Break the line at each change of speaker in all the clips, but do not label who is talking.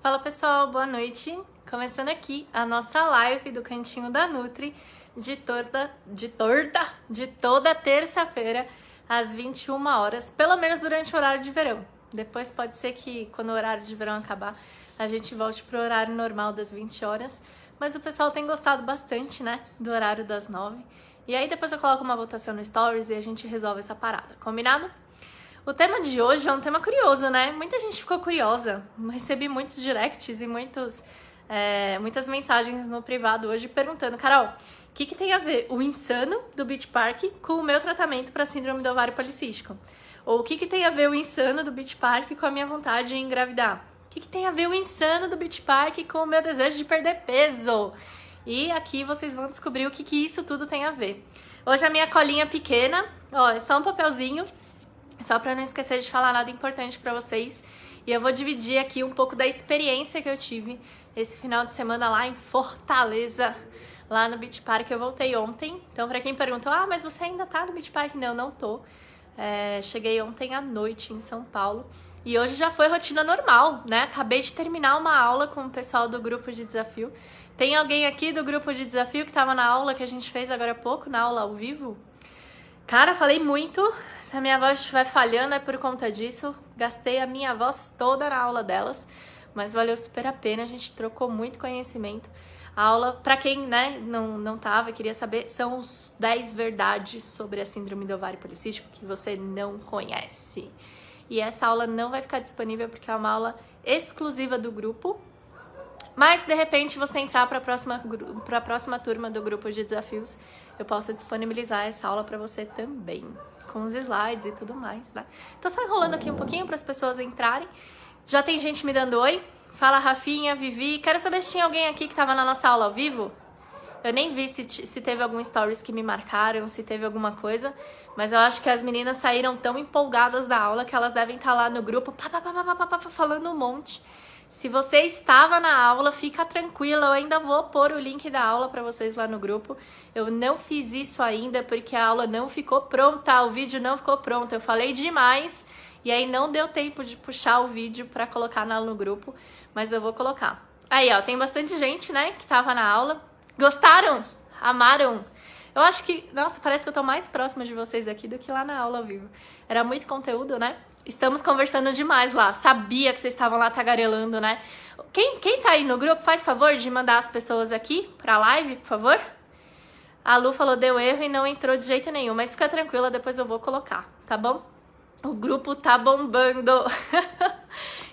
Fala pessoal, boa noite. Começando aqui a nossa live do Cantinho da Nutri de toda terça-feira às 21 horas, pelo menos durante o horário de verão. Depois pode ser que quando o horário de verão acabar, a gente volte pro horário normal das 20 horas, mas o pessoal tem gostado bastante, né, do horário das 9. E aí depois eu coloco uma votação no Stories e a gente resolve essa parada, combinado? O tema de hoje é um tema curioso, né? Muita gente ficou curiosa. Recebi muitos directs e muitas mensagens no privado hoje perguntando: Carol, o que tem a ver o insano do Beach Park com o meu tratamento para síndrome do ovário policístico? Ou o que tem a ver o insano do Beach Park com a minha vontade de engravidar? O que tem a ver o insano do Beach Park com o meu desejo de perder peso? E aqui vocês vão descobrir o que isso tudo tem a ver. Hoje a minha colinha pequena, ó, é só um papelzinho, só para não esquecer de falar nada importante para vocês. E eu vou dividir aqui um pouco da experiência que eu tive esse final de semana lá em Fortaleza, lá no Beach Park. Eu voltei ontem. Então, para quem perguntou, mas você ainda tá no Beach Park? Não, não tô. Cheguei ontem à noite em São Paulo. E hoje já foi rotina normal, né? Acabei de terminar uma aula com o pessoal do grupo de desafio. Tem alguém aqui do grupo de desafio que estava na aula que a gente fez agora há pouco, na aula ao vivo? Cara, falei muito. Se a minha voz estiver falhando é por conta disso. Gastei a minha voz toda na aula delas, mas valeu super a pena. A gente trocou muito conhecimento. A aula, pra quem, né, não tava e queria saber, são os 10 verdades sobre a síndrome do ovário policístico que você não conhece. E essa aula não vai ficar disponível porque é uma aula exclusiva do grupo. Mas, se de repente você entrar para a próxima turma do grupo de desafios, eu posso disponibilizar essa aula para você também, com os slides e tudo mais, né? Tô só enrolando aqui um pouquinho para as pessoas entrarem. Já tem gente me dando oi. Fala, Rafinha, Vivi. Quero saber se tinha alguém aqui que estava na nossa aula ao vivo. Eu nem vi se teve algum stories que me marcaram, se teve alguma coisa, mas eu acho que as meninas saíram tão empolgadas da aula que elas devem estar lá no grupo falando um monte. Se você estava na aula, fica tranquila, eu ainda vou pôr o link da aula para vocês lá no grupo. Eu não fiz isso ainda porque a aula não ficou pronta, o vídeo não ficou pronto. Eu falei demais e aí não deu tempo de puxar o vídeo para colocar no grupo, mas eu vou colocar. Aí, ó, tem bastante gente, né, que tava na aula. Gostaram? Amaram? Eu acho que, nossa, parece que eu tô mais próxima de vocês aqui do que lá na aula ao vivo. Era muito conteúdo, né? Estamos conversando demais lá. Sabia que vocês estavam lá tagarelando, né? Quem tá aí no grupo, faz favor de mandar as pessoas aqui pra live, por favor? A Lu falou, deu erro e não entrou de jeito nenhum. Mas fica tranquila, depois eu vou colocar, tá bom? O grupo tá bombando.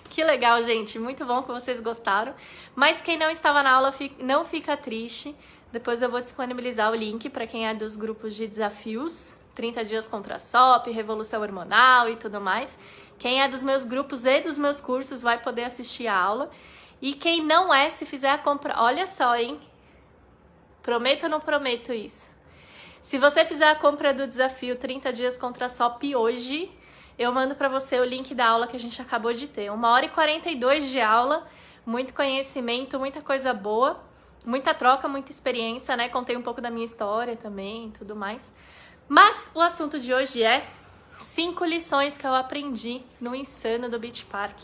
Que legal, gente. Muito bom que vocês gostaram. Mas quem não estava na aula, não fica triste. Depois eu vou disponibilizar o link para quem é dos grupos de desafios. 30 dias contra a SOP, Revolução Hormonal e tudo mais. Quem é dos meus grupos e dos meus cursos vai poder assistir a aula. E quem não é, se fizer a compra... Olha só, hein? Prometo ou não prometo isso? Se você fizer a compra do desafio 30 dias contra a SOP hoje, eu mando para você o link da aula que a gente acabou de ter. 1h42 de aula, muito conhecimento, muita coisa boa, muita troca, muita experiência, né? Contei um pouco da minha história também e tudo mais. Mas o assunto de hoje é 5 lições que eu aprendi no insano do Beach Park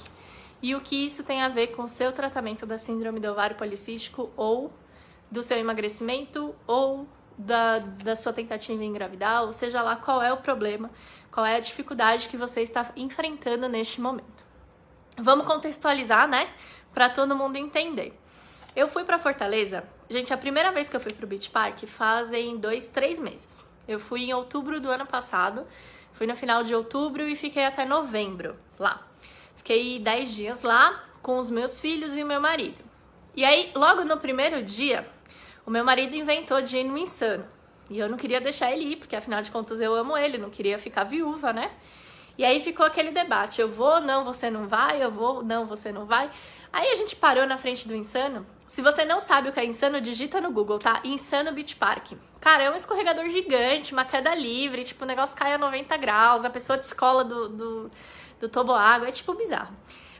e o que isso tem a ver com o seu tratamento da síndrome do ovário policístico ou do seu emagrecimento ou da sua tentativa em engravidar, ou seja lá qual é o problema, qual é a dificuldade que você está enfrentando neste momento. Vamos contextualizar, né? Para todo mundo entender. Eu fui para Fortaleza, gente, a primeira vez que eu fui pro Beach Park fazem 2-3 meses. Eu fui em outubro do ano passado, fui no final de outubro e fiquei até novembro lá. Fiquei 10 dias lá com os meus filhos e o meu marido. E aí, logo no primeiro dia, o meu marido inventou de ir no insano. E eu não queria deixar ele ir, porque afinal de contas eu amo ele, não queria ficar viúva, né? E aí ficou aquele debate, eu vou, não, você não vai, eu vou, não, você não vai. Aí a gente parou na frente do insano. Se você não sabe o que é insano, digita no Google, tá? Insano Beach Park. Cara, é um escorregador gigante, uma queda livre, tipo, o negócio cai a 90 graus, a pessoa descola do toboágua, é tipo bizarro.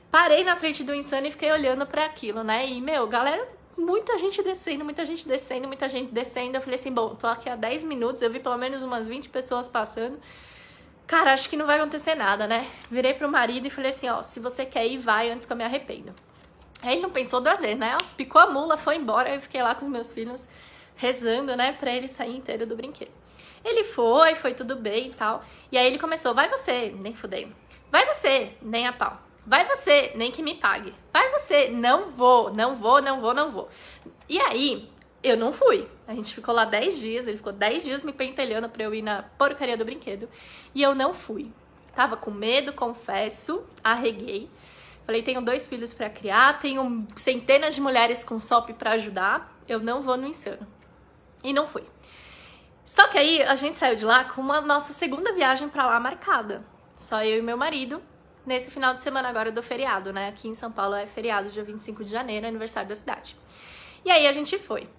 Parei na frente do insano e fiquei olhando pra aquilo, né? E, meu, galera, muita gente descendo, muita gente descendo, muita gente descendo. Eu falei assim, bom, tô aqui há 10 minutos, eu vi pelo menos umas 20 pessoas passando. Cara, acho que não vai acontecer nada, né? Virei pro marido e falei assim, ó, se você quer ir, vai antes que eu me arrependo. Aí ele não pensou duas vezes, né? Picou a mula, foi embora, eu fiquei lá com os meus filhos rezando, né, pra ele sair inteiro do brinquedo. Ele foi tudo bem e tal. E aí ele começou, vai você, nem fudei. Vai você, nem a pau. Vai você, nem que me pague. Vai você, não vou. E aí, eu não fui. A gente ficou lá 10 dias, ele ficou 10 dias me pentelhando pra eu ir na porcaria do brinquedo. E eu não fui. Tava com medo, confesso, arreguei. Falei, tenho 2 filhos pra criar, tenho centenas de mulheres com SOP pra ajudar. Eu não vou no Insano. E não fui. Só que aí a gente saiu de lá com uma nossa segunda viagem pra lá marcada. Só eu e meu marido, nesse final de semana agora do feriado, né? Aqui em São Paulo é feriado, dia 25 de janeiro, aniversário da cidade. E aí a gente foi.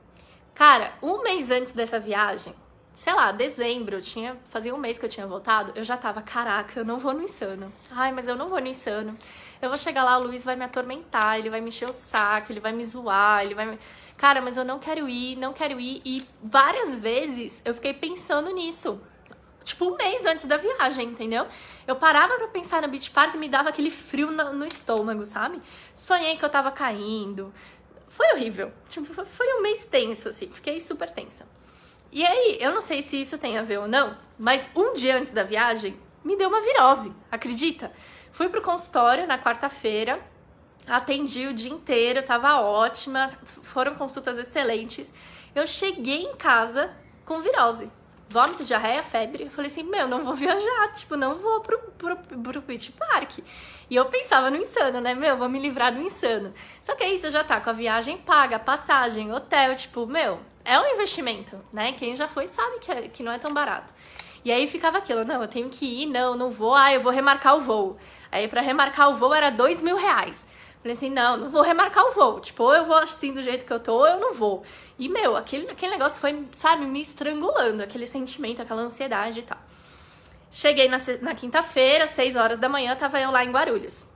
Cara, um mês antes dessa viagem, sei lá, dezembro, fazia um mês que eu tinha voltado, eu já tava, caraca, eu não vou no Insano. Ai, mas eu não vou no Insano. Eu vou chegar lá, o Luiz vai me atormentar, ele vai me encher o saco, ele vai me zoar, ele vai me... Cara, mas eu não quero ir. E várias vezes eu fiquei pensando nisso. Tipo, um mês antes da viagem, entendeu? Eu parava pra pensar no Beach Park e me dava aquele frio no estômago, sabe? Sonhei que eu tava caindo. Foi horrível. Tipo, foi um mês tenso, assim. Fiquei super tensa. E aí, eu não sei se isso tem a ver ou não, mas um dia antes da viagem, me deu uma virose, acredita? Fui pro consultório na quarta-feira, atendi o dia inteiro, tava ótima, foram consultas excelentes. Eu cheguei em casa com virose, vômito, diarreia, febre. Eu falei assim, não vou viajar, tipo, não vou pro Beach Park. E eu pensava no Insano, né, vou me livrar do Insano. Só que aí você já tá com a viagem paga, passagem, hotel, tipo, é um investimento, né? Quem já foi sabe que não é tão barato. E aí ficava aquilo, não, eu tenho que ir, não vou, eu vou remarcar o voo. Aí pra remarcar o voo era R$2.000. Falei assim, não vou remarcar o voo. Tipo, ou eu vou assim do jeito que eu tô, ou eu não vou. E, aquele negócio foi, sabe, me estrangulando. Aquele sentimento, aquela ansiedade e tal. Cheguei na quinta-feira, 6 horas da manhã, tava eu lá em Guarulhos.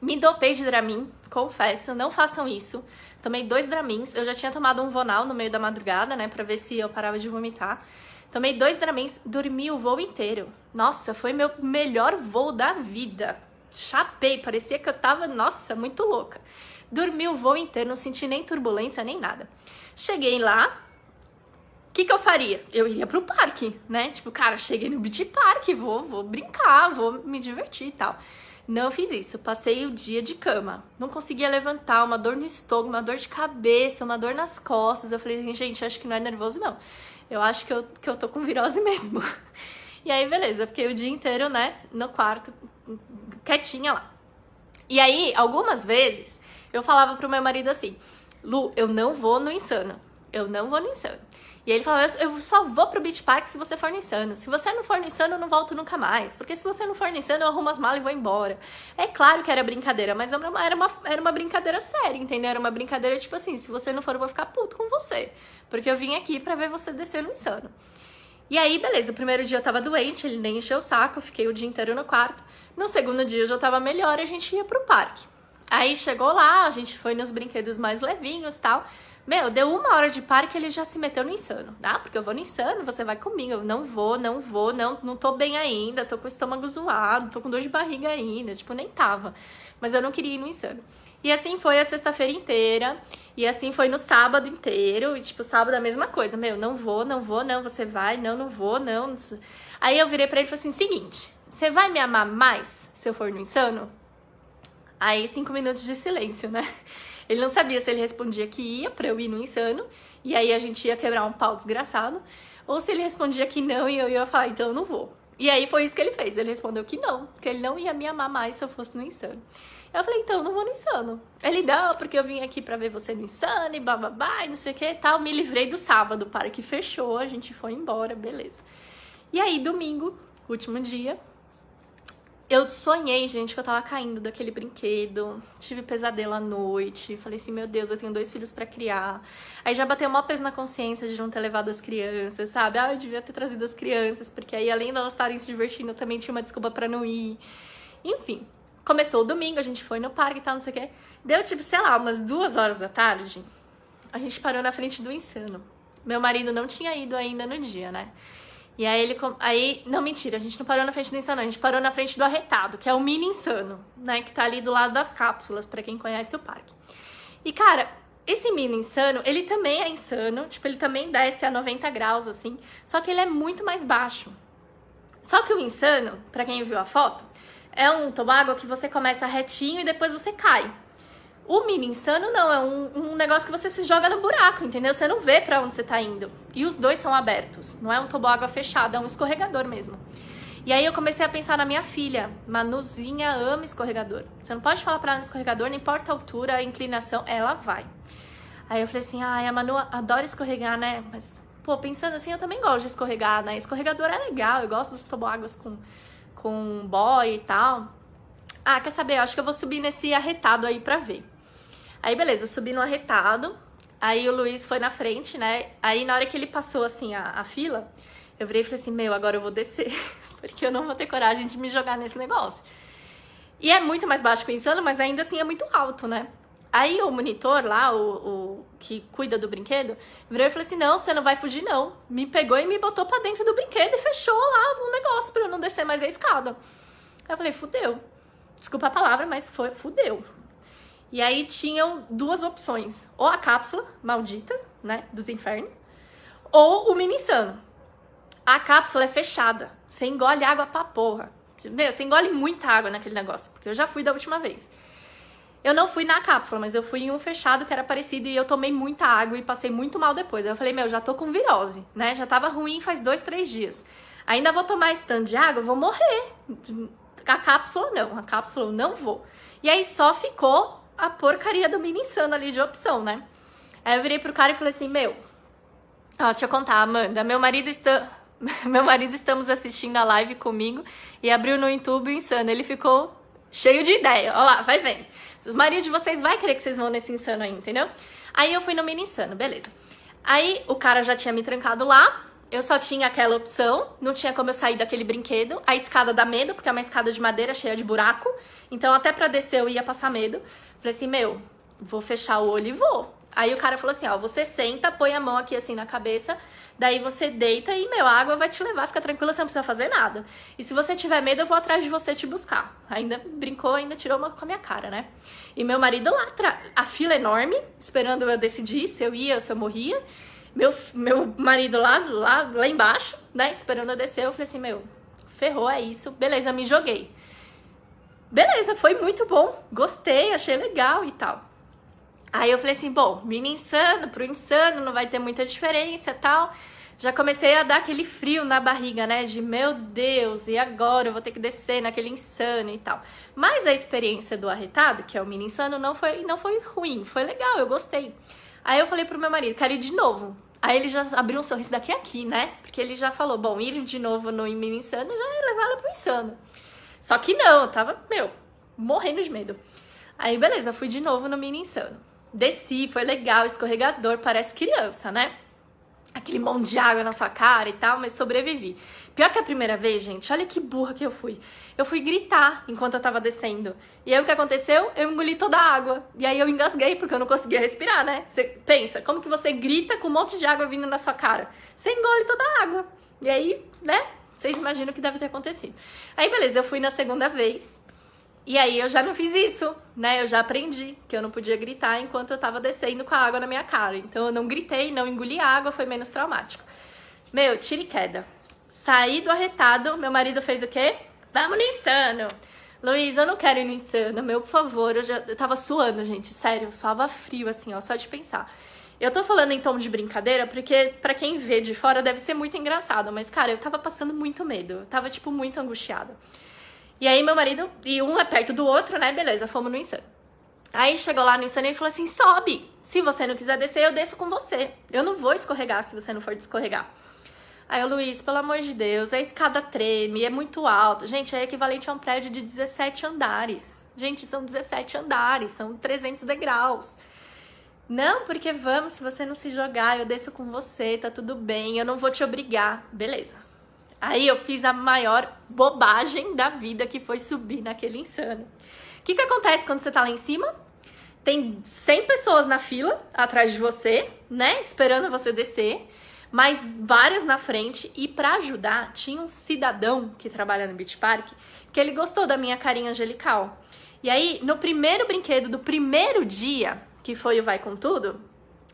Me dopei de Dramin, confesso, não façam isso. Tomei 2 Dramins, eu já tinha tomado um Vonal no meio da madrugada, né, pra ver se eu parava de vomitar. Tomei 2 Dramins, dormi o voo inteiro. Nossa, foi meu melhor voo da vida. Chapei, parecia que eu tava, nossa, muito louca. Dormi o voo inteiro, não senti nem turbulência, nem nada. Cheguei lá, o que eu faria? Eu iria pro parque, né? Tipo, cara, cheguei no Beach Park, vou brincar, vou me divertir e tal. Não fiz isso, passei o dia de cama. Não conseguia levantar, uma dor no estômago, uma dor de cabeça, uma dor nas costas. Eu falei assim, gente, acho que não é nervoso, não. Eu acho que eu tô com virose mesmo. E aí, beleza, fiquei o dia inteiro, né, no quarto, quietinha lá. E aí, algumas vezes, eu falava pro meu marido assim, Lu, eu não vou no Insano. Eu não vou no Insano. E ele falava, eu só vou pro Beach Park se você for no Insano. Se você não for no Insano, eu não volto nunca mais. Porque se você não for no Insano, eu arrumo as malas e vou embora. É claro que era brincadeira, mas era uma brincadeira séria, entendeu? Era uma brincadeira tipo assim, se você não for, eu vou ficar puto com você. Porque eu vim aqui pra ver você descer no Insano. E aí, beleza, o primeiro dia eu tava doente, ele nem encheu o saco, eu fiquei o dia inteiro no quarto. No segundo dia eu já tava melhor e a gente ia pro parque. Aí chegou lá, a gente foi nos brinquedos mais levinhos e tal. Deu 1 hora de parque e ele já se meteu no Insano. Ah, porque eu vou no Insano, você vai comigo. Eu não tô bem ainda, tô com o estômago zoado, tô com dor de barriga ainda, tipo, nem tava. Mas eu não queria ir no Insano. E assim foi a sexta-feira inteira, e assim foi no sábado inteiro, e tipo, sábado a mesma coisa. Não vou, você vai, não vou, não. Aí eu virei pra ele e falei assim, seguinte, você vai me amar mais se eu for no Insano? Aí 5 minutos de silêncio, né? Ele não sabia se ele respondia que ia pra eu ir no Insano, e aí a gente ia quebrar um pau desgraçado, ou se ele respondia que não e eu ia falar, então eu não vou. E aí foi isso que ele fez, ele respondeu que ele não ia me amar mais se eu fosse no Insano. Eu falei, então, eu não vou no Insano. Ele, não, porque eu vim aqui pra ver você no Insano e bababá, e não sei o que e tal. Me livrei do sábado, para que fechou, a gente foi embora, beleza. E aí, domingo, último dia, eu sonhei, gente, que eu tava caindo daquele brinquedo, tive pesadelo à noite, falei assim, meu Deus, eu tenho 2 filhos pra criar. Aí já bateu maior peso na consciência de não ter levado as crianças, sabe? Eu devia ter trazido as crianças, porque aí além delas estarem se divertindo, eu também tinha uma desculpa pra não ir. Enfim, começou o domingo, a gente foi no parque e tal, não sei o quê. Deu tipo, sei lá, umas 2 horas da tarde, a gente parou na frente do Insano. Meu marido não tinha ido ainda no dia, né? E aí, não, mentira, a gente não parou na frente do Insano, a gente parou na frente do Arretado, que é o Mini Insano, né, que tá ali do lado das cápsulas, pra quem conhece o parque. E, cara, esse Mini Insano, ele também é insano, tipo, ele também desce a 90 graus, assim, só que ele é muito mais baixo. Só que o Insano, pra quem viu a foto, é um toboágua que você começa retinho e depois você cai. O Mini Insano não, é um negócio que você se joga no buraco, entendeu? Você não vê pra onde você tá indo. E os dois são abertos, não é um toboágua fechado, é um escorregador mesmo. E aí eu comecei a pensar na minha filha. Manuzinha ama escorregador. Você não pode falar pra ela no escorregador, não importa a altura, a inclinação, ela vai. Aí eu falei assim, ai, a Manu adora escorregar, né? Mas, pô, pensando assim, eu também gosto de escorregar, né? Escorregador é legal, eu gosto dos toboáguas com boy e tal. Ah, quer saber? Eu acho que eu vou subir nesse arretado aí pra ver. Aí, beleza, eu subi no arretado, aí o Luiz foi na frente, né? Aí, na hora que ele passou, assim, a fila, eu virei e falei assim, meu, agora eu vou descer, porque eu não vou ter coragem de me jogar nesse negócio. E é muito mais baixo que o Insano, mas ainda assim é muito alto, né? Aí o monitor lá, o que cuida do brinquedo, virou e falou assim, não, você não vai fugir não. Me pegou e me botou pra dentro do brinquedo e fechou lá o negócio pra eu não descer mais a escada. Aí eu falei, fudeu. Desculpa a palavra, mas fudeu. E aí tinham duas opções. Ou a cápsula maldita, né, dos infernos, ou o Mini Insano. A cápsula é fechada. Você engole água pra porra. Meu, você engole muita água naquele negócio, porque eu já fui da última vez. Eu não fui na cápsula, mas eu fui em um fechado que era parecido e eu tomei muita água e passei muito mal depois. Aí eu falei, meu, já tô com virose, né? Já tava ruim faz 2, 3 dias. Ainda vou tomar esse tanto de água, eu vou morrer. A cápsula eu não vou. E aí só ficou a porcaria do Mini Insano ali de opção, né? Aí eu virei pro cara e falei assim, meu, ó, deixa eu contar, Amanda, meu marido estamos assistindo a live comigo e abriu no YouTube o Insano, ele ficou cheio de ideia, ó lá, vai vendo. O marido de vocês vai querer que vocês vão nesse Insano aí, entendeu? Aí eu fui no Mini Insano, beleza. Aí o cara já tinha me trancado lá, eu só tinha aquela opção, não tinha como eu sair daquele brinquedo. A escada dá medo, porque é uma escada de madeira cheia de buraco. Então até pra descer eu ia passar medo. Falei assim, meu, vou fechar o olho e vou. Aí o cara falou assim, ó, você senta, põe a mão aqui assim na cabeça, daí você deita e, meu, a água vai te levar, fica tranquila, você não precisa fazer nada. E se você tiver medo, eu vou atrás de você te buscar. Ainda brincou, ainda tirou uma com a minha cara, né? E meu marido lá, a fila enorme, esperando eu decidir se eu ia ou se eu morria. Meu marido lá embaixo, né, esperando eu descer, eu falei assim, meu, ferrou, é isso, beleza, me joguei. Beleza, foi muito bom, gostei, achei legal e tal. Aí eu falei assim, bom, Mini Insano pro Insano não vai ter muita diferença e tal. Já comecei a dar aquele frio na barriga, né, de meu Deus, e agora eu vou ter que descer naquele Insano e tal. Mas a experiência do arretado, que é o Mini Insano, não foi ruim, foi legal, eu gostei. Aí eu falei pro meu marido, quero ir de novo. Aí ele já abriu um sorriso daqui a aqui, né? Porque ele já falou, bom, ir de novo no Mini Insano já ia levar ela pro Insano. Só que não, eu tava, meu, morrendo de medo. Aí beleza, fui de novo no Mini Insano. Desci, foi legal, escorregador, parece criança, né? Aquele monte de água na sua cara e tal, mas sobrevivi. Pior que a primeira vez, gente, olha que burra que eu fui. Eu fui gritar enquanto eu tava descendo. E aí o que aconteceu? Eu engoli toda a água. E aí eu engasguei porque eu não conseguia respirar, né? Você pensa, como que você grita com um monte de água vindo na sua cara? Você engole toda a água. E aí, né? Vocês imaginam o que deve ter acontecido. Aí beleza, eu fui na segunda vez. E aí eu já não fiz isso, né? Eu já aprendi que eu não podia gritar enquanto eu tava descendo com a água na minha cara. Então eu não gritei, não engoli água, foi menos traumático. Meu, tiro e queda. Saí do arretado, meu marido fez o quê? Vamos no Insano. Luiz, eu não quero ir no Insano, meu, por favor. Eu tava suando, gente, sério, eu suava frio, assim, ó, só de pensar. Eu tô falando em tom de brincadeira porque pra quem vê de fora deve ser muito engraçado. Mas, cara, eu tava passando muito medo, eu tava, tipo, muito angustiada. E aí meu marido, e um é perto do outro, né, beleza, fomos no Insano. Aí chegou lá no Insano e ele falou assim, sobe, se você não quiser descer, eu desço com você. Eu não vou escorregar se você não for escorregar. Aí o Luiz, pelo amor de Deus, a escada treme, é muito alto. Gente, é equivalente a um prédio de 17 andares. Gente, são 17 andares, são 300 degraus. Não, porque vamos, se você não se jogar, eu desço com você, tá tudo bem, eu não vou te obrigar. Beleza. Aí eu fiz a maior bobagem da vida, que foi subir naquele Insano. O que acontece quando você tá lá em cima? Tem 100 pessoas na fila atrás de você, né? Esperando você descer. mas várias na frente. E pra ajudar, tinha um cidadão que trabalha no Beach Park que ele gostou da minha carinha angelical. E aí, no primeiro brinquedo do primeiro dia, que foi o Vai Com Tudo,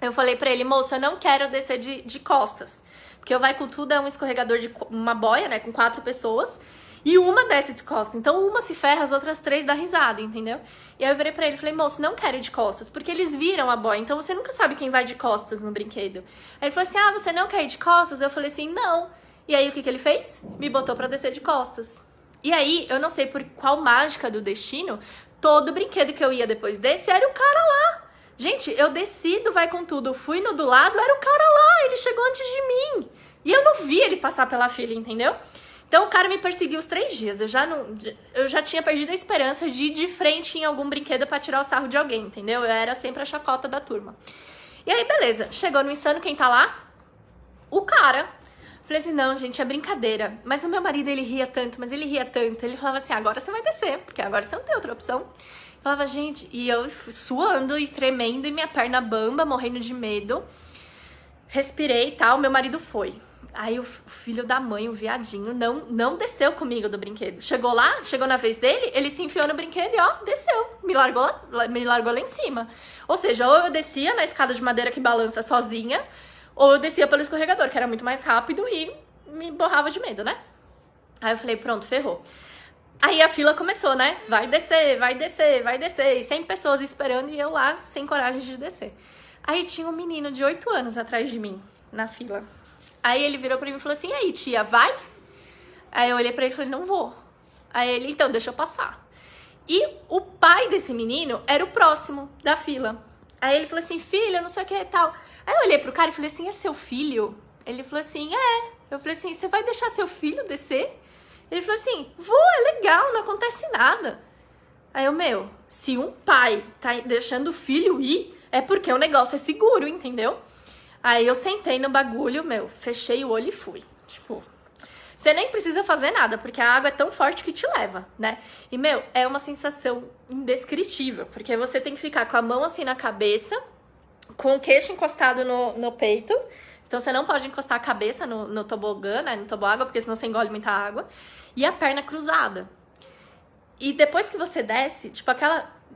eu falei pra ele, moça, eu não quero descer de costas. Porque o Vai Com Tudo é um escorregador de uma boia, né, com 4 pessoas. E uma desce de costas. Então uma se ferra, as outras 3 dá risada, entendeu? E aí eu virei pra ele e falei, moço, não quero ir de costas. Porque eles viram a boia, então você nunca sabe quem vai de costas no brinquedo. Aí ele falou assim, ah, você não quer ir de costas? Eu falei assim, não. E aí o que ele fez? Me botou pra descer de costas. E aí, eu não sei por qual mágica do destino, todo brinquedo que eu ia depois desse era o cara lá. Gente, eu desci do Vai Com Tudo, fui no do lado, era o cara lá, ele chegou antes de mim. E eu não vi ele passar pela fila, entendeu? Então o cara me perseguiu os 3 dias. Eu já tinha perdido a esperança de ir de frente em algum brinquedo pra tirar o sarro de alguém, entendeu? Eu era sempre a chacota da turma. E aí, beleza. Chegou no Insano, quem tá lá? O cara. Falei assim, não, gente, é brincadeira. Mas o meu marido, ele ria tanto, mas ele ria tanto. Ele falava assim, agora você vai descer, porque agora você não tem outra opção. Eu falava, gente, e eu suando e tremendo e minha perna bamba, morrendo de medo. Respirei e tal, meu marido foi. Aí o filho da mãe, o viadinho, não desceu comigo do brinquedo. Chegou lá, chegou na vez dele, ele se enfiou no brinquedo e ó, desceu. Me largou lá em cima. Ou seja, ou eu descia na escada de madeira que balança sozinha, ou eu descia pelo escorregador, que era muito mais rápido e me borrava de medo, né? Aí eu falei, pronto, ferrou. Aí a fila começou, né? Vai descer, vai descer, vai descer. E 100 pessoas esperando e eu lá sem coragem de descer. Aí tinha um menino de 8 anos atrás de mim, na fila. Aí ele virou pra mim e falou assim, e aí, tia, vai? Aí eu olhei pra ele e falei, não vou. Aí ele, então, deixa eu passar. E o pai desse menino era o próximo da fila. Aí ele falou assim, filha, não sei o que e tal. Aí eu olhei pro cara e falei assim, é seu filho? Ele falou assim, é. Eu falei assim, você vai deixar seu filho descer? Ele falou assim, vou, é legal, não acontece nada. Aí eu, se um pai tá deixando o filho ir, é porque o negócio é seguro, entendeu? Aí eu sentei no bagulho, fechei o olho e fui. Tipo, você nem precisa fazer nada, porque a água é tão forte que te leva, né? E, é uma sensação indescritível, porque você tem que ficar com a mão assim na cabeça, com o queixo encostado no peito. Então você não pode encostar a cabeça no tobogã, né? No toboágua, porque senão você engole muita água. E a perna cruzada. E depois que você desce, tipo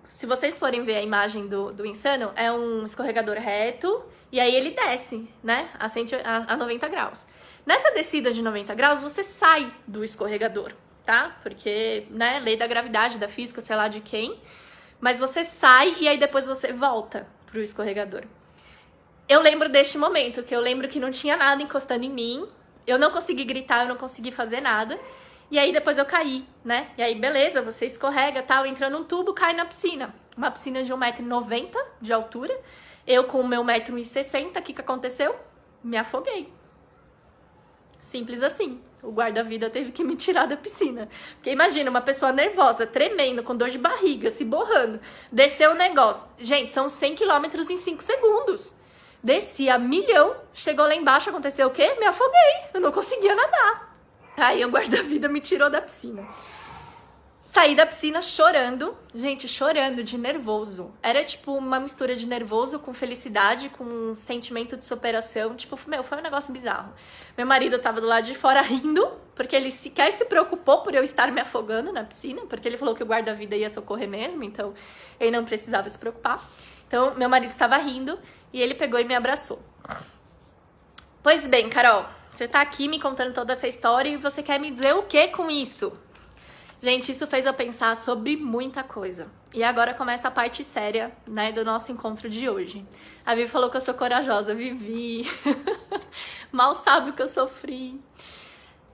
se vocês forem ver a imagem do Insano, é um escorregador reto e aí ele desce, né, a 90 graus. Nessa descida de 90 graus, você sai do escorregador, tá? Porque, né, lei da gravidade, da física, sei lá de quem. Mas você sai e aí depois você volta pro escorregador. Eu lembro deste momento, que eu lembro que não tinha nada encostando em mim. Eu não consegui gritar, eu não consegui fazer nada. E aí depois eu caí, né? E aí, beleza, você escorrega, tal, entra num tubo, cai na piscina. Uma piscina de 1,90 m de altura. Eu com o meu 1,60 m, o que aconteceu? Me afoguei. Simples assim. O guarda-vida teve que me tirar da piscina. Porque imagina, uma pessoa nervosa, tremendo, com dor de barriga, se borrando. Desceu o negócio. Gente, são 100 km em 5 segundos. Desci a milhão, chegou lá embaixo, aconteceu o quê? Me afoguei. Eu não conseguia nadar. Aí o guarda-vida me tirou da piscina. Saí da piscina chorando, gente, chorando de nervoso. Era tipo uma mistura de nervoso com felicidade, com um sentimento de superação. Tipo, foi um negócio bizarro. Meu marido tava do lado de fora rindo, porque ele sequer se preocupou por eu estar me afogando na piscina, porque ele falou que o guarda-vida ia socorrer mesmo, então ele não precisava se preocupar. Então, meu marido estava rindo e ele pegou e me abraçou. Pois bem, Carol, você tá aqui me contando toda essa história e você quer me dizer o que com isso? Gente, isso fez eu pensar sobre muita coisa. E agora começa a parte séria, né, do nosso encontro de hoje. A Vivi falou que eu sou corajosa. Vivi, mal sabe o que eu sofri.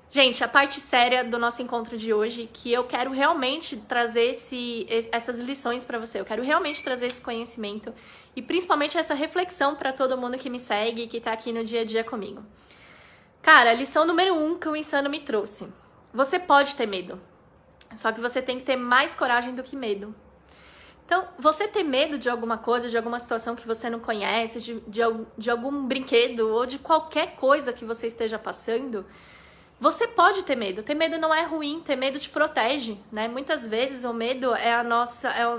Gente, a parte séria do nosso encontro de hoje, que eu quero realmente trazer essas lições pra você. Eu quero realmente trazer esse conhecimento e principalmente essa reflexão pra todo mundo que me segue e que tá aqui no dia a dia comigo. Cara, a lição número 1 que o Insano me trouxe. Você pode ter medo. Só que você tem que ter mais coragem do que medo. Então, você ter medo de alguma coisa, de alguma situação que você não conhece, de algum brinquedo ou de qualquer coisa que você esteja passando, você pode ter medo. Ter medo não é ruim, ter medo te protege, né? Muitas vezes o medo é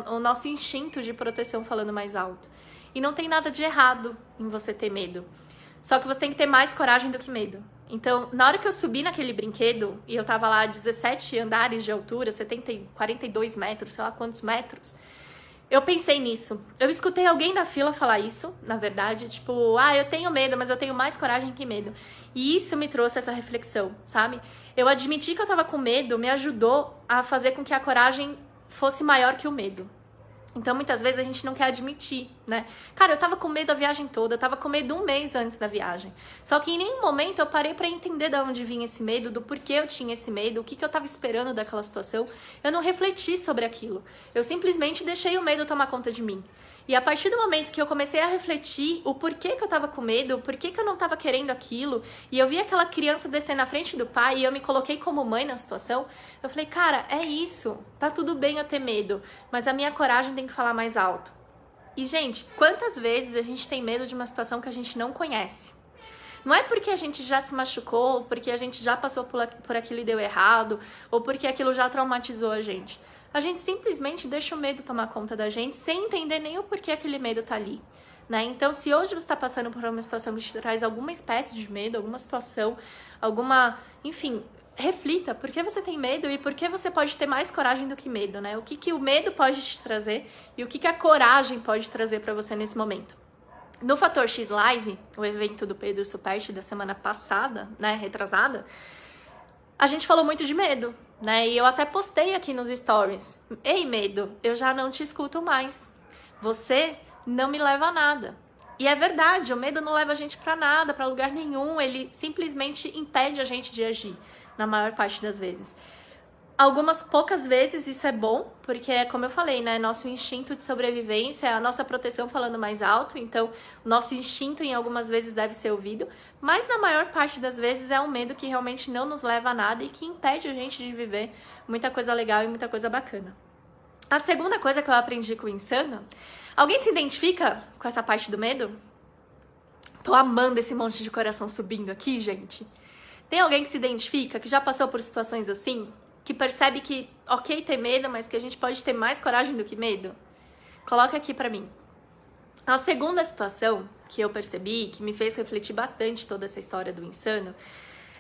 o nosso instinto de proteção falando mais alto. E não tem nada de errado em você ter medo. Só que você tem que ter mais coragem do que medo. Então, na hora que eu subi naquele brinquedo, e eu tava lá a 17 andares de altura, 42 metros, sei lá quantos metros, eu pensei nisso. Eu escutei alguém da fila falar isso, na verdade, tipo, eu tenho medo, mas eu tenho mais coragem que medo. E isso me trouxe essa reflexão, sabe? Eu admiti que eu tava com medo, me ajudou a fazer com que a coragem fosse maior que o medo. Então, muitas vezes a gente não quer admitir, né? Cara, eu tava com medo a viagem toda, eu tava com medo um mês antes da viagem. Só que em nenhum momento eu parei pra entender de onde vinha esse medo, do porquê eu tinha esse medo, o que eu tava esperando daquela situação. Eu não refleti sobre aquilo. Eu simplesmente deixei o medo tomar conta de mim. E a partir do momento que eu comecei a refletir o porquê que eu tava com medo, o porquê que eu não tava querendo aquilo, e eu vi aquela criança descer na frente do pai e eu me coloquei como mãe na situação, eu falei, cara, é isso, tá tudo bem eu ter medo, mas a minha coragem tem que falar mais alto. E, gente, quantas vezes a gente tem medo de uma situação que a gente não conhece? Não é porque a gente já se machucou, porque a gente já passou por aquilo e deu errado, ou porque aquilo já traumatizou a gente. A gente simplesmente deixa o medo tomar conta da gente sem entender nem o porquê aquele medo tá ali, né? Então, se hoje você está passando por uma situação que te traz alguma espécie de medo, alguma situação, enfim, reflita por que você tem medo e por que você pode ter mais coragem do que medo, né? O que o medo pode te trazer e o que a coragem pode trazer para você nesse momento. No Fator X Live, o evento do Pedro Superti da semana passada, né, retrasada, a gente falou muito de medo, né? E eu até postei aqui nos stories. Ei, medo, eu já não te escuto mais. Você não me leva a nada. E é verdade, o medo não leva a gente pra nada, pra lugar nenhum. Ele simplesmente impede a gente de agir, na maior parte das vezes. Algumas poucas vezes isso é bom, porque, como eu falei, né, nosso instinto de sobrevivência é a nossa proteção falando mais alto, então o nosso instinto em algumas vezes deve ser ouvido, mas na maior parte das vezes é um medo que realmente não nos leva a nada e que impede a gente de viver muita coisa legal e muita coisa bacana. A segunda coisa que eu aprendi com o Insano, alguém se identifica com essa parte do medo? Tô amando esse monte de coração subindo aqui, gente. Tem alguém que se identifica, que já passou por situações assim? Que percebe que, ok ter medo, mas que a gente pode ter mais coragem do que medo? Coloca aqui pra mim. A segunda situação que eu percebi, que me fez refletir bastante toda essa história do Insano,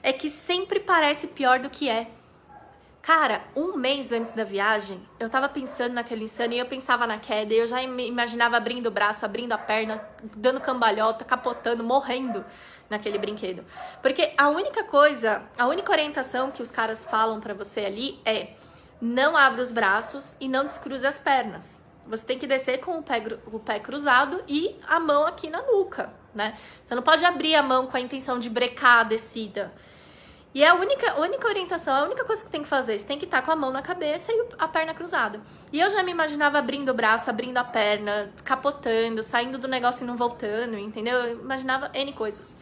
é que sempre parece pior do que é. Cara, um mês antes da viagem, eu tava pensando naquele Insano e eu pensava na queda, e eu já me imaginava abrindo o braço, abrindo a perna, dando cambalhota, capotando, morrendo naquele brinquedo. Porque a única orientação que os caras falam pra você ali é: não abra os braços e não descruze as pernas. Você tem que descer com o pé cruzado e a mão aqui na nuca, né? Você não pode abrir a mão com a intenção de brecar a descida. E a única orientação, a única coisa que você tem que fazer, você tem que estar com a mão na cabeça e a perna cruzada. E eu já me imaginava abrindo o braço, abrindo a perna, capotando, saindo do negócio e não voltando, entendeu? Eu imaginava N coisas.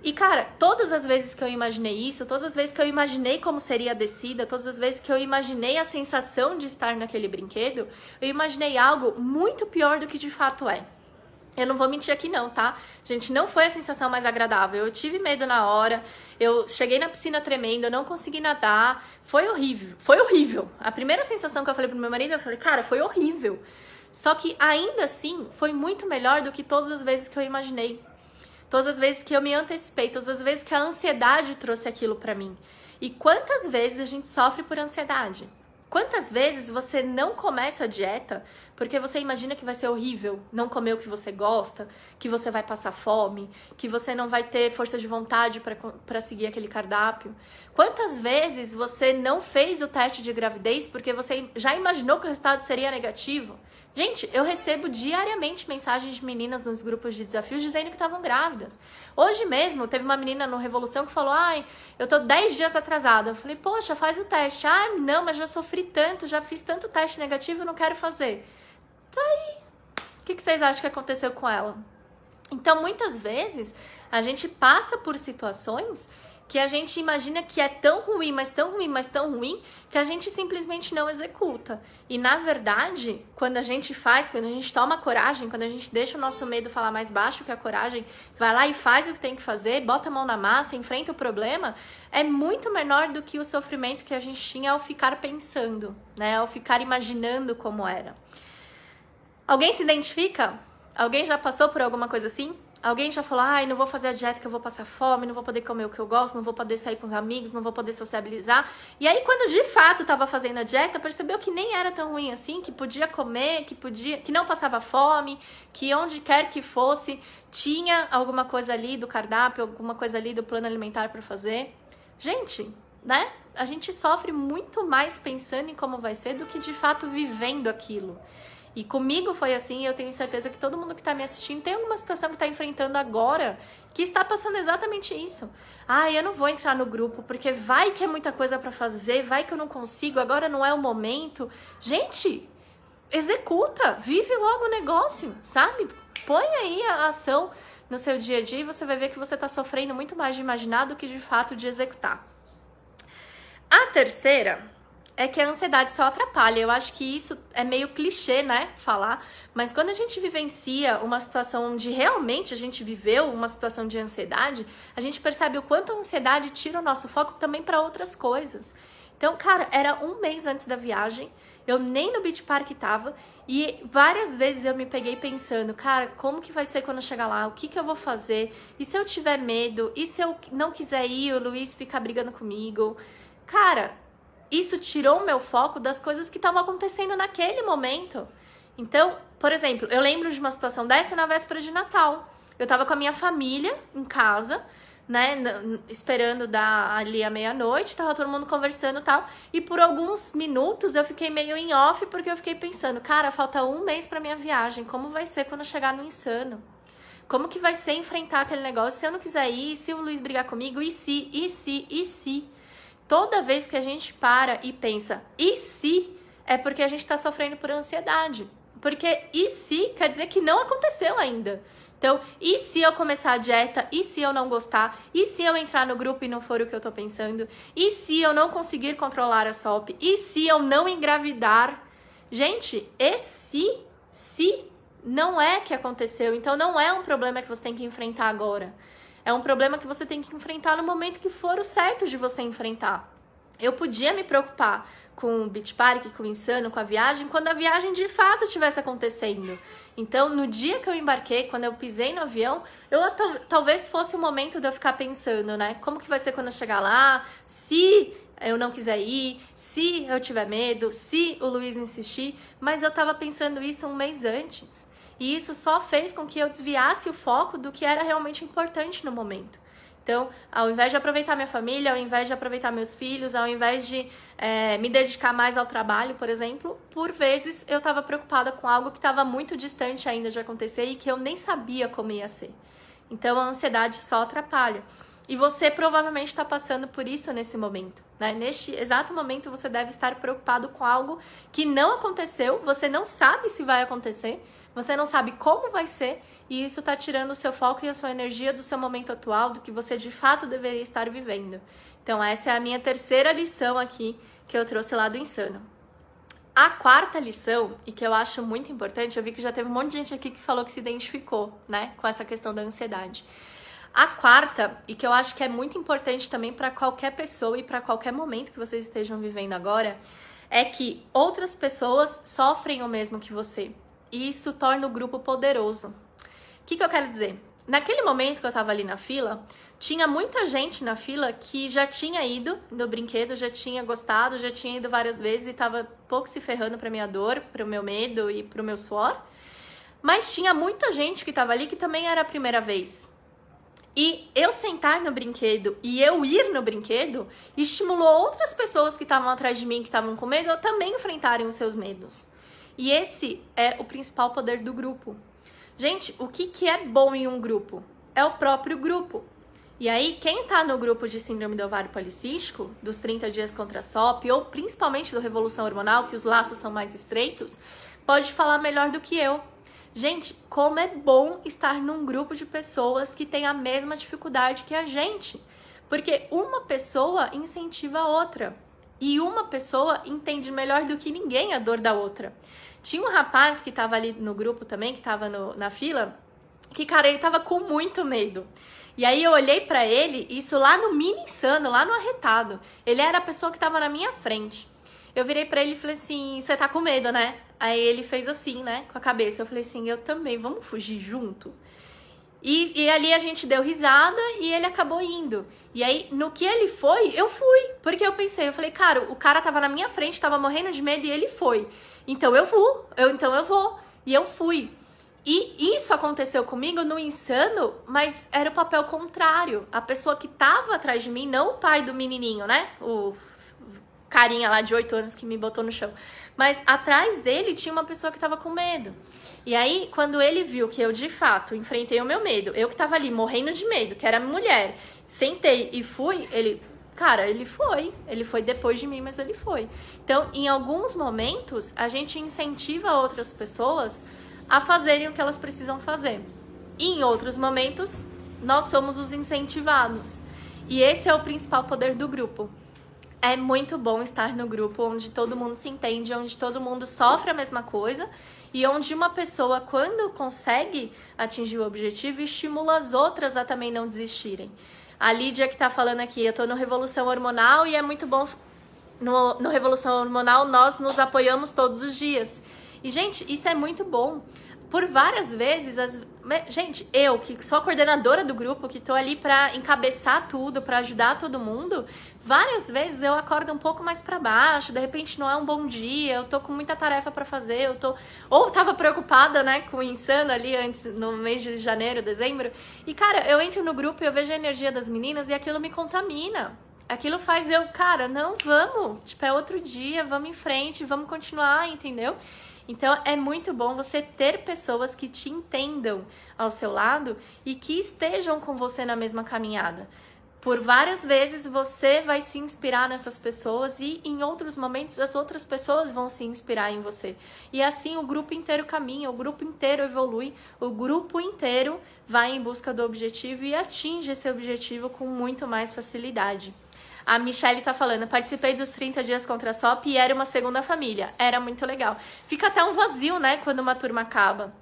E, cara, todas as vezes que eu imaginei isso, todas as vezes que eu imaginei como seria a descida, todas as vezes que eu imaginei a sensação de estar naquele brinquedo, eu imaginei algo muito pior do que de fato é. Eu não vou mentir aqui não, tá? Gente, não foi a sensação mais agradável. Eu tive medo na hora, eu cheguei na piscina tremendo, eu não consegui nadar. Foi horrível, foi horrível. A primeira sensação que eu falei pro meu marido, eu falei, cara, foi horrível. Só que ainda assim, foi muito melhor do que todas as vezes que eu imaginei. Todas as vezes que eu me antecipei, todas as vezes que a ansiedade trouxe aquilo pra mim. E quantas vezes a gente sofre por ansiedade? Quantas vezes você não começa a dieta porque você imagina que vai ser horrível não comer o que você gosta, que você vai passar fome, que você não vai ter força de vontade para seguir aquele cardápio? Quantas vezes você não fez o teste de gravidez porque você já imaginou que o resultado seria negativo? Gente, eu recebo diariamente mensagens de meninas nos grupos de desafios dizendo que estavam grávidas. Hoje mesmo, teve uma menina no Revolução que falou: ai, eu tô 10 dias atrasada. Eu falei, poxa, faz o teste. Ah, não, mas já sofri tanto, já fiz tanto teste negativo, eu não quero fazer. Tá aí. O que vocês acham que aconteceu com ela? Então, muitas vezes, a gente passa por situações que a gente imagina que é tão ruim, mas tão ruim, mas tão ruim, que a gente simplesmente não executa. E, na verdade, quando a gente faz, quando a gente toma coragem, quando a gente deixa o nosso medo falar mais baixo que a coragem, vai lá e faz o que tem que fazer, bota a mão na massa, enfrenta o problema, é muito menor do que o sofrimento que a gente tinha ao ficar pensando, né? Ao ficar imaginando como era. Alguém se identifica? Alguém já passou por alguma coisa assim? Alguém já falou, ai, não vou fazer a dieta que eu vou passar fome, não vou poder comer o que eu gosto, não vou poder sair com os amigos, não vou poder sociabilizar. E aí, quando de fato tava fazendo a dieta, percebeu que nem era tão ruim assim, que podia comer, que não passava fome, que onde quer que fosse, tinha alguma coisa ali do cardápio, alguma coisa ali do plano alimentar para fazer. Gente, né? A gente sofre muito mais pensando em como vai ser do que de fato vivendo aquilo. E comigo foi assim, eu tenho certeza que todo mundo que está me assistindo tem alguma situação que está enfrentando agora que está passando exatamente isso. Ah, eu não vou entrar no grupo porque vai que é muita coisa para fazer, vai que eu não consigo, agora não é o momento. Gente, executa, vive logo o negócio, sabe? Põe aí a ação no seu dia a dia e você vai ver que você está sofrendo muito mais de imaginar do que de fato de executar. A terceira é que a ansiedade só atrapalha. Eu acho que isso é meio clichê, né, falar, mas quando a gente vivencia uma situação onde realmente a gente viveu uma situação de ansiedade, a gente percebe o quanto a ansiedade tira o nosso foco também para outras coisas. Então, cara, era um mês antes da viagem, eu nem no Beach Park tava, e várias vezes eu me peguei pensando, cara, como que vai ser quando eu chegar lá? O que que eu vou fazer? E se eu tiver medo? E se eu não quiser ir, o Luiz ficar brigando comigo? Cara, isso tirou o meu foco das coisas que estavam acontecendo naquele momento. Então, por exemplo, eu lembro de uma situação dessa na véspera de Natal. Eu tava com a minha família em casa, né, esperando dar ali a meia-noite, tava todo mundo conversando e tal, e por alguns minutos eu fiquei meio em off, porque eu fiquei pensando, cara, falta um mês pra minha viagem, como vai ser quando eu chegar no Insano? Como que vai ser enfrentar aquele negócio se eu não quiser ir, se o Luiz brigar comigo, e se? Toda vez que a gente para e pensa, e se, é porque a gente está sofrendo por ansiedade. Porque e se quer dizer que não aconteceu ainda. Então, e se eu começar a dieta? E se eu não gostar? E se eu entrar no grupo e não for o que eu tô pensando? E se eu não conseguir controlar a SOP? E se eu não engravidar? Gente, se não é que aconteceu. Então, não é um problema que você tem que enfrentar agora. É um problema que você tem que enfrentar no momento que for o certo de você enfrentar. Eu podia me preocupar com o Beach Park, com o Insano, com a viagem, quando a viagem de fato estivesse acontecendo. Então, no dia que eu embarquei, quando eu pisei no avião, talvez fosse o momento de eu ficar pensando, né? Como que vai ser quando eu chegar lá? Se eu não quiser ir, se eu tiver medo, se o Luiz insistir. Mas eu tava pensando isso um mês antes. E isso só fez com que eu desviasse o foco do que era realmente importante no momento. Então, ao invés de aproveitar minha família, ao invés de aproveitar meus filhos, ao invés de me dedicar mais ao trabalho, por exemplo, por vezes eu estava preocupada com algo que estava muito distante ainda de acontecer e que eu nem sabia como ia ser. Então, a ansiedade só atrapalha. E você provavelmente está passando por isso nesse momento, né? Neste exato momento você deve estar preocupado com algo que não aconteceu, você não sabe se vai acontecer, você não sabe como vai ser, e isso está tirando o seu foco e a sua energia do seu momento atual, do que você de fato deveria estar vivendo. Então essa é a minha terceira lição aqui que eu trouxe lá do Insano. A quarta lição, e que eu acho muito importante, eu vi que já teve um monte de gente aqui que falou que se identificou, né, com essa questão da ansiedade. A quarta, e que eu acho que é muito importante também para qualquer pessoa e para qualquer momento que vocês estejam vivendo agora, é que outras pessoas sofrem o mesmo que você. E isso torna o grupo poderoso. O que eu quero dizer? Naquele momento que eu tava ali na fila, tinha muita gente na fila que já tinha ido no brinquedo, já tinha gostado, já tinha ido várias vezes e tava pouco se ferrando pra minha dor, pro meu medo e pro meu suor. Mas tinha muita gente que tava ali que também era a primeira vez. E eu sentar no brinquedo e eu ir no brinquedo estimulou outras pessoas que estavam atrás de mim, que estavam com medo, a também enfrentarem os seus medos. E esse é o principal poder do grupo. Gente, o que é bom em um grupo? É o próprio grupo. E aí, quem tá no grupo de síndrome do ovário policístico, dos 30 dias contra a SOP, ou principalmente do Revolução Hormonal, que os laços são mais estreitos, pode falar melhor do que eu. Gente, como é bom estar num grupo de pessoas que têm a mesma dificuldade que a gente. Porque uma pessoa incentiva a outra. E uma pessoa entende melhor do que ninguém a dor da outra. Tinha um rapaz que tava ali no grupo também, que tava na fila, que, cara, ele tava com muito medo. E aí eu olhei pra ele, isso lá no mini Insano, lá no arretado. Ele era a pessoa que tava na minha frente. Eu virei pra ele e falei assim, você tá com medo, né? Aí ele fez assim, né, com a cabeça. Eu falei assim, eu também, vamos fugir junto? E ali a gente deu risada e ele acabou indo. E aí, no que ele foi, eu fui. Porque eu pensei, eu falei, cara, o cara tava na minha frente, tava morrendo de medo e ele foi. Então eu vou. E eu fui. E isso aconteceu comigo no Insano, mas era o papel contrário. A pessoa que tava atrás de mim, não o pai do menininho, né? O carinha lá de 8 anos que me botou no chão. Mas atrás dele tinha uma pessoa que tava com medo. E aí, quando ele viu que eu, de fato, enfrentei o meu medo, eu que tava ali morrendo de medo, que era mulher, sentei e fui, cara, ele foi depois de mim, mas ele foi. Então, em alguns momentos, a gente incentiva outras pessoas a fazerem o que elas precisam fazer. E em outros momentos, nós somos os incentivados. E esse é o principal poder do grupo. É muito bom estar no grupo onde todo mundo se entende, onde todo mundo sofre a mesma coisa e onde uma pessoa, quando consegue atingir o objetivo, estimula as outras a também não desistirem. A Lídia que tá falando aqui, eu tô no Revolução Hormonal e é muito bom. No Revolução Hormonal nós nos apoiamos todos os dias. E, gente, isso é muito bom. Por várias vezes, gente, eu que sou a coordenadora do grupo, que tô ali pra encabeçar tudo, pra ajudar todo mundo, várias vezes eu acordo um pouco mais pra baixo, de repente não é um bom dia, eu tô com muita tarefa pra fazer, ou tava preocupada, né, com o Insano ali antes, no mês de janeiro, dezembro, e cara, eu entro no grupo e eu vejo a energia das meninas e aquilo me contamina. Aquilo faz eu, cara, não, vamos, tipo, é outro dia, vamos em frente, vamos continuar, entendeu? Então, é muito bom você ter pessoas que te entendam ao seu lado e que estejam com você na mesma caminhada. Por várias vezes você vai se inspirar nessas pessoas e em outros momentos as outras pessoas vão se inspirar em você. E assim o grupo inteiro caminha, o grupo inteiro evolui, o grupo inteiro vai em busca do objetivo e atinge esse objetivo com muito mais facilidade. A Michelle tá falando, participei dos 30 dias contra a SOP e era uma segunda família. Era muito legal. Fica até um vazio, né, quando uma turma acaba.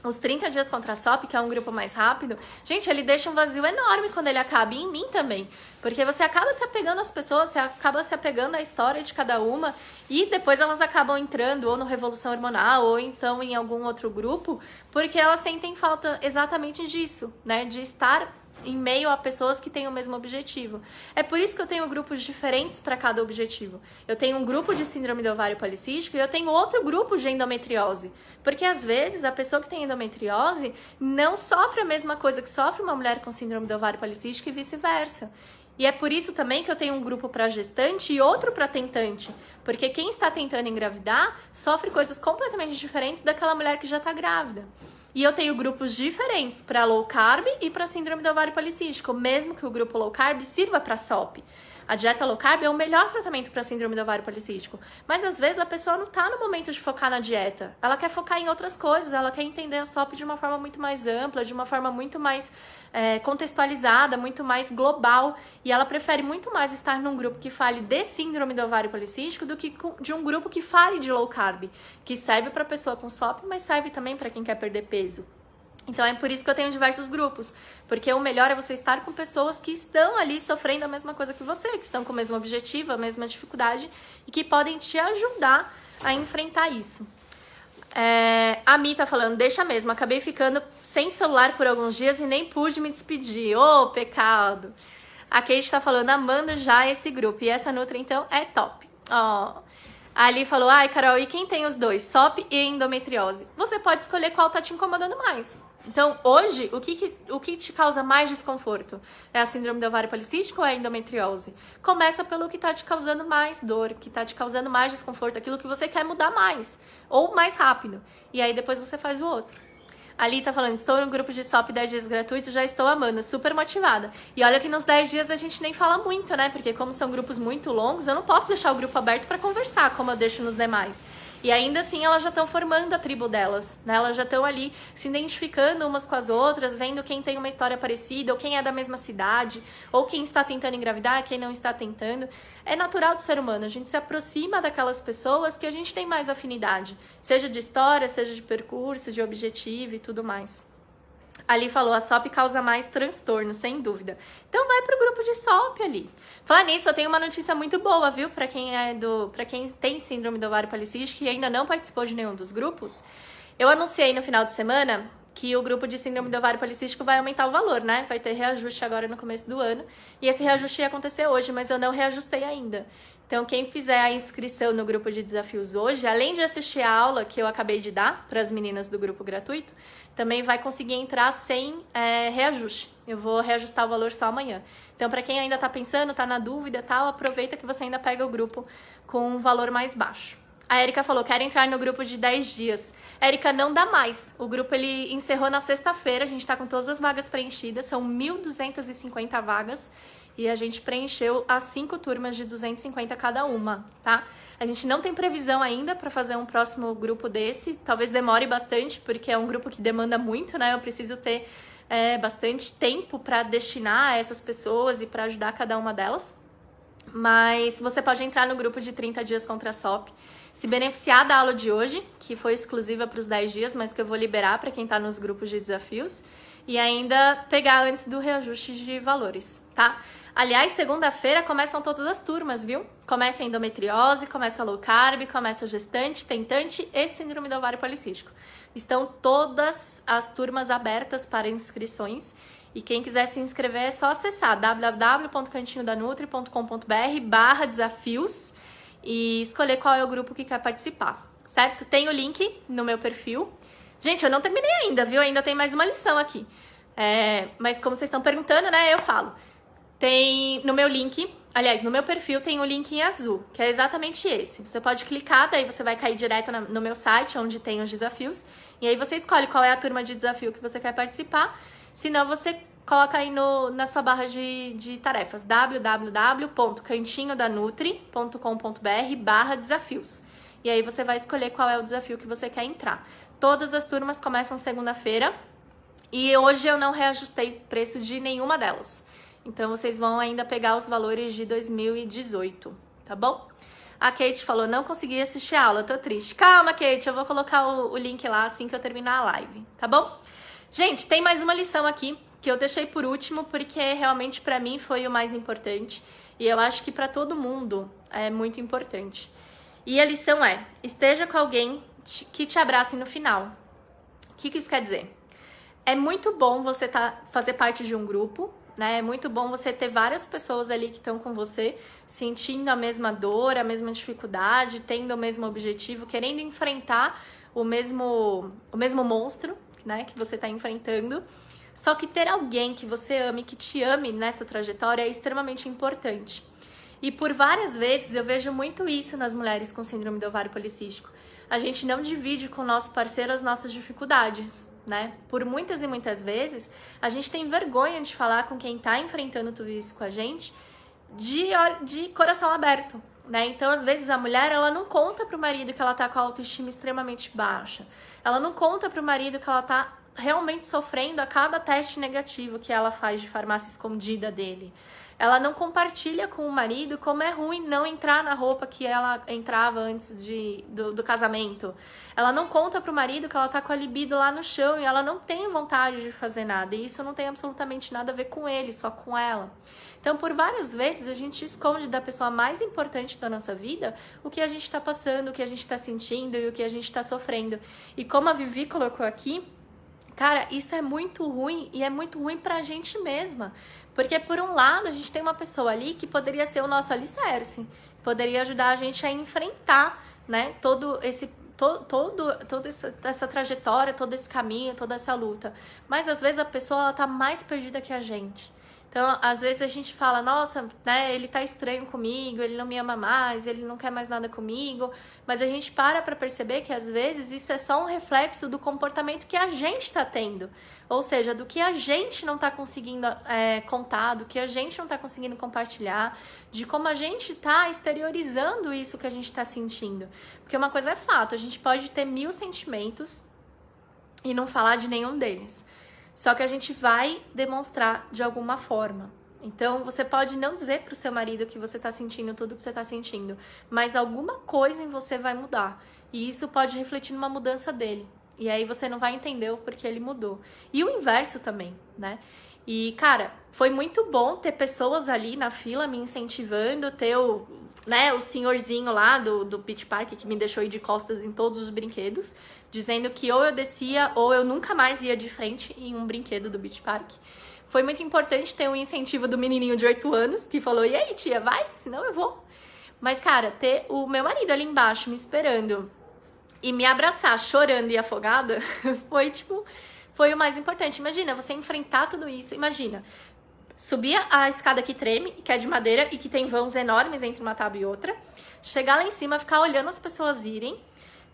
Os 30 dias contra a SOP, que é um grupo mais rápido, gente, ele deixa um vazio enorme quando ele acaba, e em mim também. Porque você acaba se apegando às pessoas, você acaba se apegando à história de cada uma, e depois elas acabam entrando ou no Revolução Hormonal, ou então em algum outro grupo, porque elas sentem falta exatamente disso, né, de estar em meio a pessoas que têm o mesmo objetivo. É por isso que eu tenho grupos diferentes para cada objetivo. Eu tenho um grupo de síndrome do ovário policístico e eu tenho outro grupo de endometriose. Porque às vezes a pessoa que tem endometriose não sofre a mesma coisa que sofre uma mulher com síndrome do ovário policístico e vice-versa. E é por isso também que eu tenho um grupo para gestante e outro para tentante. Porque quem está tentando engravidar sofre coisas completamente diferentes daquela mulher que já está grávida. E eu tenho grupos diferentes para low carb e para síndrome do ovário policístico, mesmo que o grupo low carb sirva para SOP. A dieta low carb é o melhor tratamento para síndrome do ovário policístico, mas às vezes a pessoa não está no momento de focar na dieta. Ela quer focar em outras coisas, ela quer entender a SOP de uma forma muito mais ampla, de uma forma muito mais contextualizada, muito mais global, e ela prefere muito mais estar num grupo que fale de síndrome do ovário policístico do que de um grupo que fale de low carb, que serve para pessoa com SOP, mas serve também para quem quer perder peso. Então é por isso que eu tenho diversos grupos, porque o melhor é você estar com pessoas que estão ali sofrendo a mesma coisa que você, que estão com o mesmo objetivo, a mesma dificuldade e que podem te ajudar a enfrentar isso. A Mi tá falando, deixa mesmo, acabei ficando sem celular por alguns dias e nem pude me despedir. Ô, pecado! A Kate tá falando, amando já esse grupo. E essa Nutri, então, é top. Ó. A Ali falou, ai, Carol, e quem tem os dois? SOP e endometriose. Você pode escolher qual tá te incomodando mais. Então, hoje, o que te causa mais desconforto? É a síndrome do ovário policístico ou é a endometriose? Começa pelo que está te causando mais dor, que está te causando mais desconforto, aquilo que você quer mudar mais, ou mais rápido. E aí depois você faz o outro. Ali tá falando, estou no grupo de SOP 10 dias gratuitos, já estou amando, super motivada. E olha que nos 10 dias a gente nem fala muito, né? Porque como são grupos muito longos, eu não posso deixar o grupo aberto para conversar, como eu deixo nos demais. E ainda assim elas já estão formando a tribo delas, né? Elas já estão ali se identificando umas com as outras, vendo quem tem uma história parecida, ou quem é da mesma cidade, ou quem está tentando engravidar, quem não está tentando. É natural do ser humano, a gente se aproxima daquelas pessoas que a gente tem mais afinidade, seja de história, seja de percurso, de objetivo e tudo mais. Ali falou, a SOP causa mais transtorno, sem dúvida. Então vai pro grupo de SOP ali. Falar nisso, eu tenho uma notícia muito boa, viu? Pra quem tem síndrome do ovário policístico e ainda não participou de nenhum dos grupos. Eu anunciei no final de semana que o grupo de síndrome do ovário policístico vai aumentar o valor, né? Vai ter reajuste agora no começo do ano. E esse reajuste ia acontecer hoje, mas eu não reajustei ainda. Então, quem fizer a inscrição no grupo de desafios hoje, além de assistir a aula que eu acabei de dar para as meninas do grupo gratuito, também vai conseguir entrar sem reajuste. Eu vou reajustar o valor só amanhã. Então, para quem ainda está pensando, está na dúvida e tal, aproveita que você ainda pega o grupo com um valor mais baixo. A Erika falou, quero entrar no grupo de 10 dias. Erika, não dá mais. O grupo ele encerrou na sexta-feira, a gente está com todas as vagas preenchidas, são 1.250 vagas. E a gente preencheu as 5 turmas de 250 cada uma, tá? A gente não tem previsão ainda para fazer um próximo grupo desse. Talvez demore bastante, porque é um grupo que demanda muito, né? Eu preciso ter bastante tempo para destinar a essas pessoas e para ajudar cada uma delas. Mas você pode entrar no grupo de 30 dias contra a SOP, se beneficiar da aula de hoje, que foi exclusiva para os 10 dias, mas que eu vou liberar para quem está nos grupos de desafios, e ainda pegar antes do reajuste de valores, tá? Aliás, segunda-feira começam todas as turmas, viu? Começa a endometriose, começa a low carb, começa a gestante, tentante e síndrome do ovário policístico. Estão todas as turmas abertas para inscrições. E quem quiser se inscrever é só acessar www.cantinhodanutri.com.br/desafios e escolher qual é o grupo que quer participar, certo? Tem o link no meu perfil. Gente, eu não terminei ainda, viu? Ainda tem mais uma lição aqui. Mas como vocês estão perguntando, né, eu falo. Tem no meu link, aliás, no meu perfil tem um link em azul, que é exatamente esse. Você pode clicar, daí você vai cair direto no meu site, onde tem os desafios. E aí você escolhe qual é a turma de desafio que você quer participar. Se não, você coloca aí na sua barra de tarefas, www.cantinhodanutri.com.br/desafios. E aí você vai escolher qual é o desafio que você quer entrar. Todas as turmas começam segunda-feira e hoje eu não reajustei o preço de nenhuma delas. Então vocês vão ainda pegar os valores de 2018, tá bom? A Kate falou, não consegui assistir a aula, tô triste. Calma, Kate, eu vou colocar o link lá assim que eu terminar a live, tá bom? Gente, tem mais uma lição aqui que eu deixei por último porque realmente pra mim foi o mais importante e eu acho que pra todo mundo é muito importante. E a lição é, esteja com alguém que te abrace no final. O que isso quer dizer? É muito bom você fazer parte de um grupo, né? É muito bom você ter várias pessoas ali que estão com você, sentindo a mesma dor, a mesma dificuldade, tendo o mesmo objetivo, querendo enfrentar o mesmo monstro, né, que você está enfrentando. Só que ter alguém que você ame, que te ame nessa trajetória é extremamente importante. E por várias vezes eu vejo muito isso nas mulheres com síndrome do ovário policístico. A gente não divide com o nosso parceiro as nossas dificuldades, né? Por muitas e muitas vezes, a gente tem vergonha de falar com quem tá enfrentando tudo isso com a gente de coração aberto, né? Então, às vezes, a mulher, ela não conta pro marido que ela tá com a autoestima extremamente baixa. Ela não conta pro marido que ela tá realmente sofrendo a cada teste negativo que ela faz de farmácia escondida dele. Ela não compartilha com o marido como é ruim não entrar na roupa que ela entrava antes do casamento. Ela não conta pro marido que ela tá com a libido lá no chão e ela não tem vontade de fazer nada. E isso não tem absolutamente nada a ver com ele, só com ela. Então, por várias vezes, a gente esconde da pessoa mais importante da nossa vida o que a gente tá passando, o que a gente tá sentindo e o que a gente tá sofrendo. E como a Vivi colocou aqui, cara, isso é muito ruim e é muito ruim pra gente mesma. Porque, por um lado, a gente tem uma pessoa ali que poderia ser o nosso alicerce, poderia ajudar a gente a enfrentar, né, toda essa trajetória, todo esse caminho, toda essa luta. Mas, às vezes, a pessoa ela tá mais perdida que a gente. Então, às vezes a gente fala, nossa, né, ele tá estranho comigo, ele não me ama mais, ele não quer mais nada comigo, mas a gente para perceber que às vezes isso é só um reflexo do comportamento que a gente tá tendo, ou seja, do que a gente não tá conseguindo contar, do que a gente não tá conseguindo compartilhar, de como a gente tá exteriorizando isso que a gente tá sentindo. Porque uma coisa é fato, a gente pode ter 1000 sentimentos e não falar de nenhum deles. Só que a gente vai demonstrar de alguma forma. Então, você pode não dizer pro seu marido que você tá sentindo tudo que você tá sentindo, mas alguma coisa em você vai mudar. E isso pode refletir numa mudança dele. E aí você não vai entender o porquê ele mudou. E o inverso também, né? E, cara, foi muito bom ter pessoas ali na fila me incentivando, ter né, o senhorzinho lá do Beach Park que me deixou ir de costas em todos os brinquedos, dizendo que ou eu descia ou eu nunca mais ia de frente em um brinquedo do Beach Park. Foi muito importante ter um incentivo do menininho de 8 anos, que falou, e aí tia, vai? Senão eu vou. Mas, cara, ter o meu marido ali embaixo me esperando e me abraçar chorando e afogada foi o mais importante. Imagina, você enfrentar tudo isso, imagina, subir a escada que treme, que é de madeira e que tem vãos enormes entre uma tábua e outra, chegar lá em cima, ficar olhando as pessoas irem,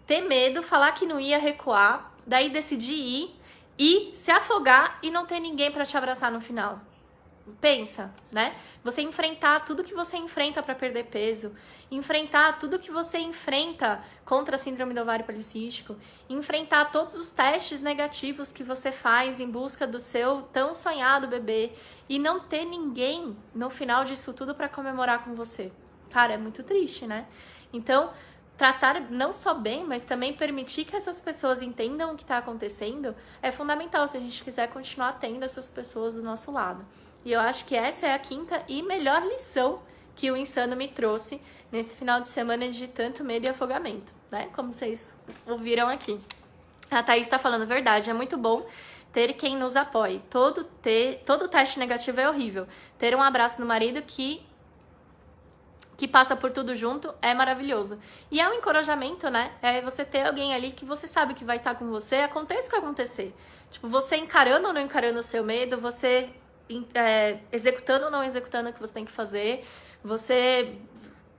ter medo, falar que não ia recuar, daí decidir ir e se afogar e não ter ninguém pra te abraçar no final. Pensa, né? Você enfrentar tudo que você enfrenta para perder peso, enfrentar tudo que você enfrenta contra a síndrome do ovário policístico, enfrentar todos os testes negativos que você faz em busca do seu tão sonhado bebê e não ter ninguém no final disso tudo para comemorar com você. Cara, é muito triste, né? Então, tratar não só bem, mas também permitir que essas pessoas entendam o que está acontecendo é fundamental se a gente quiser continuar tendo essas pessoas do nosso lado. E eu acho que essa é a quinta e melhor lição que o Insano me trouxe nesse final de semana de tanto medo e afogamento, né? Como vocês ouviram aqui. A Thaís tá falando verdade, é muito bom ter quem nos apoie. Todo teste negativo é horrível. Ter um abraço do marido que passa por tudo junto é maravilhoso. E é um encorajamento, né? É você ter alguém ali que você sabe que vai estar com você, aconteça o que acontecer. Tipo, você encarando ou não encarando o seu medo, você executando ou não executando o que você tem que fazer, você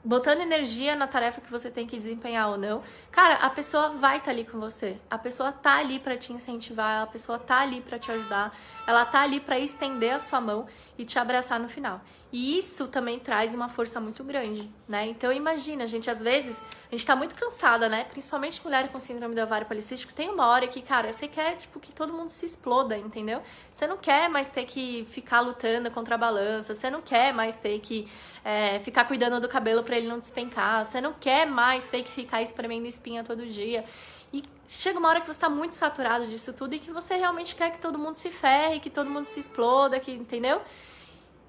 botando energia na tarefa que você tem que desempenhar ou não, cara, a pessoa vai estar ali com você, a pessoa tá ali para te incentivar, a pessoa tá ali para te ajudar, ela tá ali para estender a sua mão e te abraçar no final. E isso também traz uma força muito grande, né? Então imagina, gente, às vezes a gente tá muito cansada, né? Principalmente mulher com síndrome do ovário policístico, tem uma hora que, cara, você quer, tipo, que todo mundo se exploda, entendeu? Você não quer mais ter que ficar lutando contra a balança, você não quer mais ter que ficar cuidando do cabelo pra ele não despencar, você não quer mais ter que ficar espremendo espinha todo dia. E chega uma hora que você tá muito saturado disso tudo e que você realmente quer que todo mundo se ferre, que todo mundo se exploda, que, entendeu?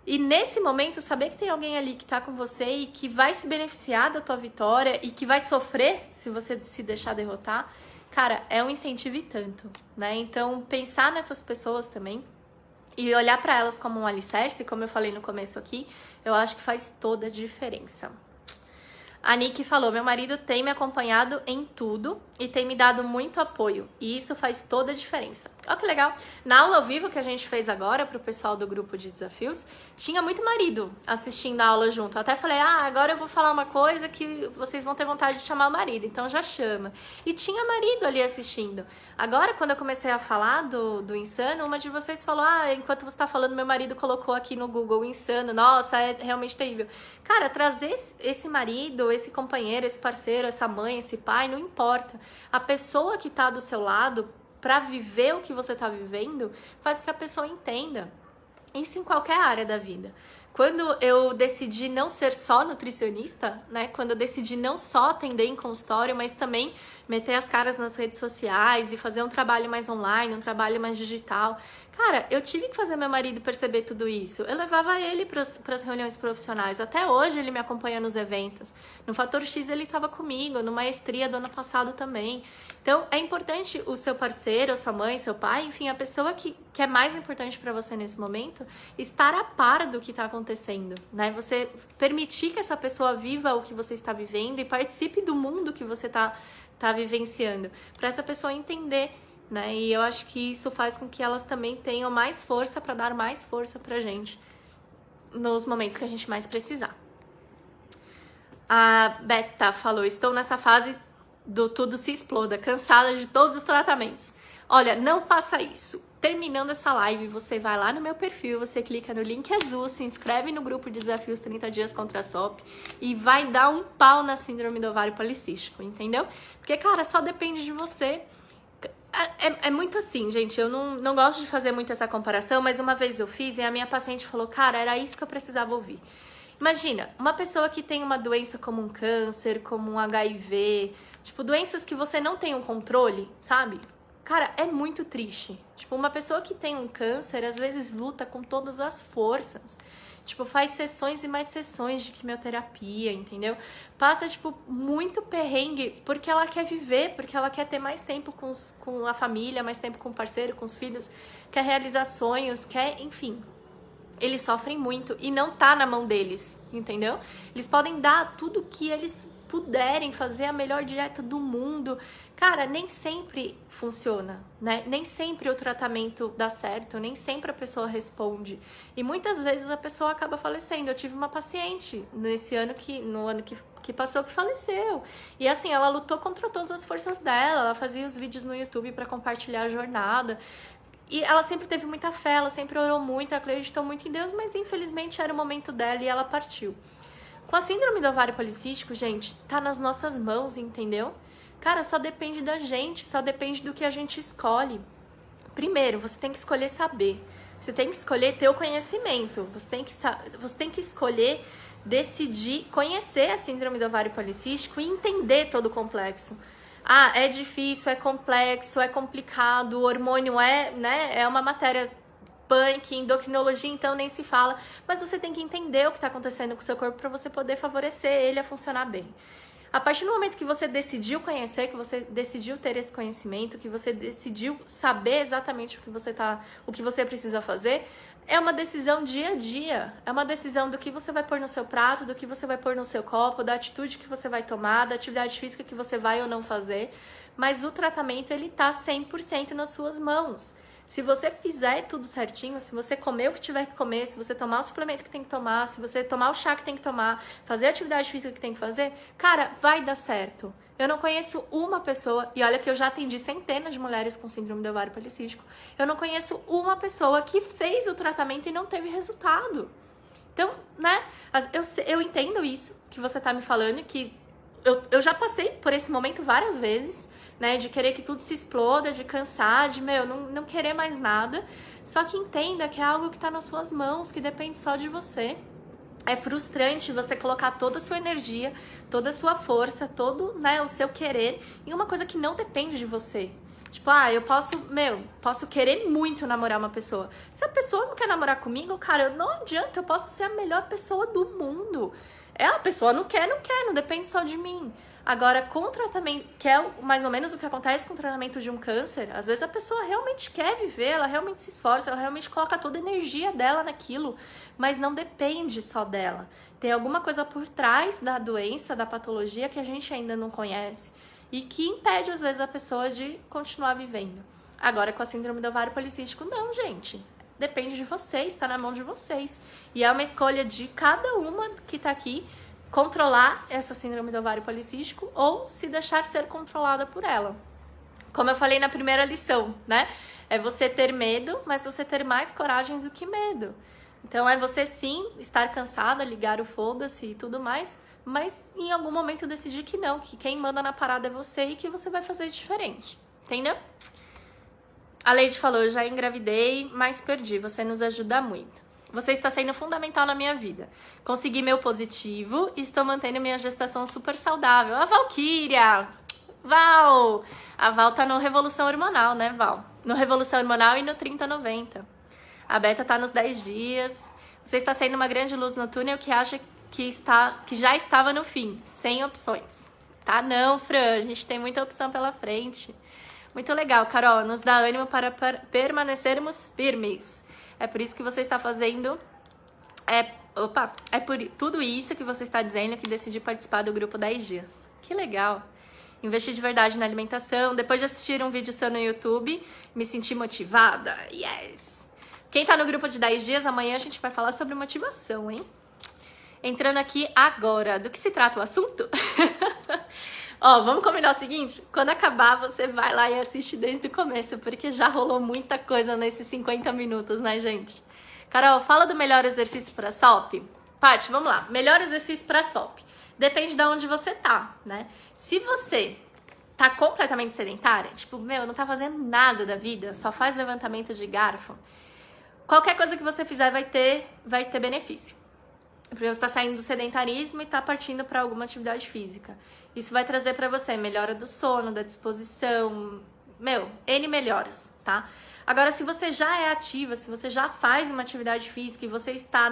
E nesse momento, saber que tem alguém ali que tá com você e que vai se beneficiar da tua vitória e que vai sofrer se você se deixar derrotar, cara, é um incentivo e tanto, né? Então, pensar nessas pessoas também e olhar pra elas como um alicerce, como eu falei no começo aqui, eu acho que faz toda a diferença. A Nick falou, meu marido tem me acompanhado em tudo e tem me dado muito apoio. E isso faz toda a diferença. Olha que legal. Na aula ao vivo que a gente fez agora pro pessoal do grupo de desafios, tinha muito marido assistindo a aula junto. Eu até falei, agora eu vou falar uma coisa que vocês vão ter vontade de chamar o marido. Então já chama. E tinha marido ali assistindo. Agora, quando eu comecei a falar do Insano, uma de vocês falou, enquanto você tá falando, meu marido colocou aqui no Google Insano. Nossa, é realmente terrível. Cara, trazer esse marido, esse companheiro, esse parceiro, essa mãe, esse pai, não importa. A pessoa que tá do seu lado, pra viver o que você tá vivendo, faz com que a pessoa entenda. Isso em qualquer área da vida. Quando eu decidi não ser só nutricionista, né? Quando eu decidi não só atender em consultório, mas também meter as caras nas redes sociais e fazer um trabalho mais online, um trabalho mais digital. Cara, eu tive que fazer meu marido perceber tudo isso. Eu levava ele para as reuniões profissionais. Até hoje ele me acompanha nos eventos. No Fator X ele estava comigo, no Maestria do ano passado também. Então é importante o seu parceiro, a sua mãe, seu pai, enfim, a pessoa que é mais importante para você nesse momento, estar a par do que está acontecendo, né? Você permitir que essa pessoa viva o que você está vivendo e participe do mundo que você tá vivenciando, para essa pessoa entender, né? E eu acho que isso faz com que elas também tenham mais força para dar mais força pra gente nos momentos que a gente mais precisar. A Beta falou, estou nessa fase do tudo se exploda, cansada de todos os tratamentos. Olha, não faça isso. Terminando essa live, você vai lá no meu perfil, você clica no link azul, se inscreve no grupo de desafios 30 dias contra a SOP e vai dar um pau na síndrome do ovário policístico, entendeu? Porque, cara, só depende de você. É muito assim, gente, eu não gosto de fazer muito essa comparação, mas uma vez eu fiz e a minha paciente falou, cara, era isso que eu precisava ouvir. Imagina, uma pessoa que tem uma doença como um câncer, como um HIV, tipo, doenças que você não tem um controle, sabe? Cara, é muito triste. Tipo, uma pessoa que tem um câncer, às vezes luta com todas as forças. Tipo, faz sessões e mais sessões de quimioterapia, entendeu? Passa, tipo, muito perrengue porque ela quer viver, porque ela quer ter mais tempo com a família, mais tempo com o parceiro, com os filhos, quer realizar sonhos, quer, enfim. Eles sofrem muito e não tá na mão deles, entendeu? Eles podem dar tudo que eles puderem, fazer a melhor dieta do mundo. Cara, nem sempre funciona, né? Nem sempre o tratamento dá certo, nem sempre a pessoa responde. E muitas vezes a pessoa acaba falecendo. Eu tive uma paciente no ano que passou que faleceu. E assim, ela lutou contra todas as forças dela, ela fazia os vídeos no YouTube para compartilhar a jornada. E ela sempre teve muita fé, ela sempre orou muito, acreditou muito em Deus, mas infelizmente era o momento dela e ela partiu. Com a síndrome do ovário policístico, gente, tá nas nossas mãos, entendeu? Cara, só depende da gente, só depende do que a gente escolhe. Primeiro, você tem que escolher saber. Você tem que escolher ter o conhecimento. Você tem que escolher decidir, conhecer a síndrome do ovário policístico e entender todo o complexo. Ah, é difícil, é complexo, é complicado, o hormônio é uma matéria punk, endocrinologia, então nem se fala, mas você tem que entender o que está acontecendo com o seu corpo para você poder favorecer ele a funcionar bem. A partir do momento que você decidiu conhecer, que você decidiu ter esse conhecimento, que você decidiu saber exatamente o que você precisa fazer, é uma decisão dia a dia. É uma decisão do que você vai pôr no seu prato, do que você vai pôr no seu copo, da atitude que você vai tomar, da atividade física que você vai ou não fazer. Mas o tratamento, ele tá 100% nas suas mãos. Se você fizer tudo certinho, se você comer o que tiver que comer, se você tomar o suplemento que tem que tomar, se você tomar o chá que tem que tomar, fazer a atividade física que tem que fazer, cara, vai dar certo. Eu não conheço uma pessoa, e olha que eu já atendi centenas de mulheres com síndrome do ovário policístico, eu não conheço uma pessoa que fez o tratamento e não teve resultado. Então, né, eu entendo isso que você tá me falando, que eu já passei por esse momento várias vezes, né, de querer que tudo se exploda, de cansar, de, não querer mais nada. Só que entenda que é algo que tá nas suas mãos, que depende só de você. É frustrante você colocar toda a sua energia, toda a sua força, todo, né, o seu querer em uma coisa que não depende de você. Tipo, eu posso querer muito namorar uma pessoa. Se a pessoa não quer namorar comigo, cara, não adianta, eu posso ser a melhor pessoa do mundo. A pessoa não quer, não depende só de mim. Agora, com o tratamento, que é mais ou menos o que acontece com o tratamento de um câncer, às vezes a pessoa realmente quer viver, ela realmente se esforça, ela realmente coloca toda a energia dela naquilo, mas não depende só dela. Tem alguma coisa por trás da doença, da patologia que a gente ainda não conhece e que impede, às vezes, a pessoa de continuar vivendo. Agora, com a síndrome do ovário policístico, não, gente. Depende de vocês, está na mão de vocês. E é uma escolha de cada uma que tá aqui controlar essa síndrome do ovário policístico ou se deixar ser controlada por ela. Como eu falei na primeira lição, né? É você ter medo, mas você ter mais coragem do que medo. Então é você sim estar cansada, ligar o foda-se e tudo mais, mas em algum momento decidir que não, que quem manda na parada é você e que você vai fazer diferente. Entendeu? A Leide falou, eu já engravidei, mas perdi, você nos ajuda muito. Você está sendo fundamental na minha vida. Consegui meu positivo e estou mantendo minha gestação super saudável. A Valquíria! Val! A Val tá no Revolução Hormonal, né, Val? No Revolução Hormonal e no 3090. A Beta tá nos 10 dias. Você está sendo uma grande luz no túnel que acha que já estava no fim, sem opções. Tá não, Fran, a gente tem muita opção pela frente. Muito legal, Carol, nos dá ânimo para permanecermos firmes. É por isso que você está fazendo... É por tudo isso que você está dizendo que decidi participar do grupo 10 dias. Que legal. Investi de verdade na alimentação. Depois de assistir um vídeo seu no YouTube, me senti motivada. Yes! Quem tá no grupo de 10 dias, amanhã a gente vai falar sobre motivação, hein? Entrando aqui agora. Do que se trata o assunto? Ó, vamos combinar o seguinte? Quando acabar, você vai lá e assiste desde o começo, porque já rolou muita coisa nesses 50 minutos, né, gente? Carol, fala do melhor exercício para SOP. Paty, vamos lá. Melhor exercício para SOP. Depende de onde você tá, né? Se você tá completamente sedentária, tipo, não tá fazendo nada da vida, só faz levantamento de garfo, qualquer coisa que você fizer vai ter benefício. Porque você está saindo do sedentarismo e está partindo para alguma atividade física. Isso vai trazer para você melhora do sono, da disposição, N melhoras, tá? Agora, se você já é ativa, se você já faz uma atividade física e você está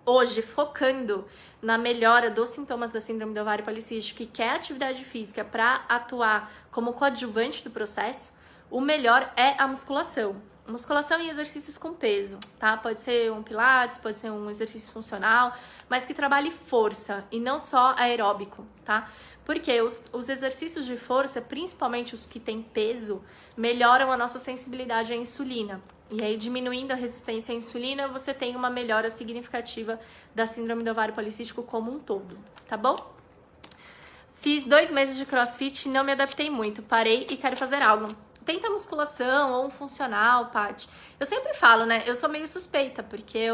hoje, focando na melhora dos sintomas da síndrome do ovário policístico e quer atividade física para atuar como coadjuvante do processo, o melhor é a musculação. Musculação e exercícios com peso, tá? Pode ser um pilates, pode ser um exercício funcional, mas que trabalhe força e não só aeróbico, tá? Porque os exercícios de força, principalmente os que têm peso, melhoram a nossa sensibilidade à insulina. E aí, diminuindo a resistência à insulina, você tem uma melhora significativa da síndrome do ovário policístico como um todo, tá bom? Fiz 2 meses de crossfit e não me adaptei muito, parei e quero fazer algo. Tenta musculação ou um funcional, Paty. Eu sempre falo, né? Eu sou meio suspeita, porque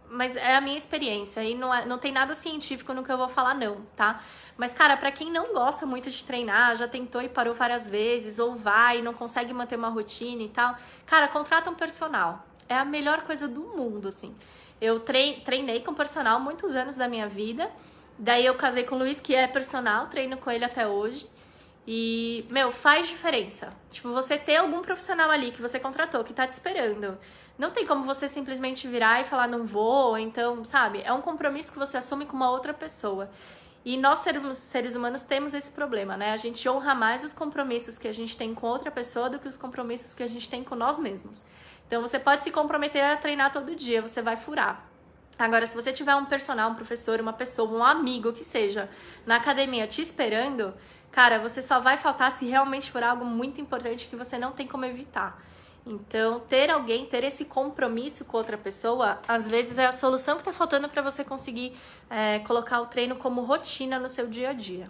mas é a minha experiência e não tem nada científico no que eu vou falar, não, tá? Mas, cara, pra quem não gosta muito de treinar, já tentou e parou várias vezes, ou vai e não consegue manter uma rotina e tal, cara, contrata um personal. É a melhor coisa do mundo, assim. Eu treinei com personal muitos anos da minha vida, daí eu casei com o Luiz, que é personal, treino com ele até hoje. E, faz diferença. Tipo, você ter algum profissional ali que você contratou, que tá te esperando. Não tem como você simplesmente virar e falar não vou, então, sabe? É um compromisso que você assume com uma outra pessoa. E nós, seres humanos, temos esse problema, né? A gente honra mais os compromissos que a gente tem com outra pessoa do que os compromissos que a gente tem com nós mesmos. Então, você pode se comprometer a treinar todo dia, você vai furar. Agora, se você tiver um personal, um professor, uma pessoa, um amigo que seja na academia te esperando, cara, você só vai faltar se realmente for algo muito importante que você não tem como evitar. Então, ter esse compromisso com outra pessoa, às vezes é a solução que tá faltando para você conseguir colocar o treino como rotina no seu dia a dia.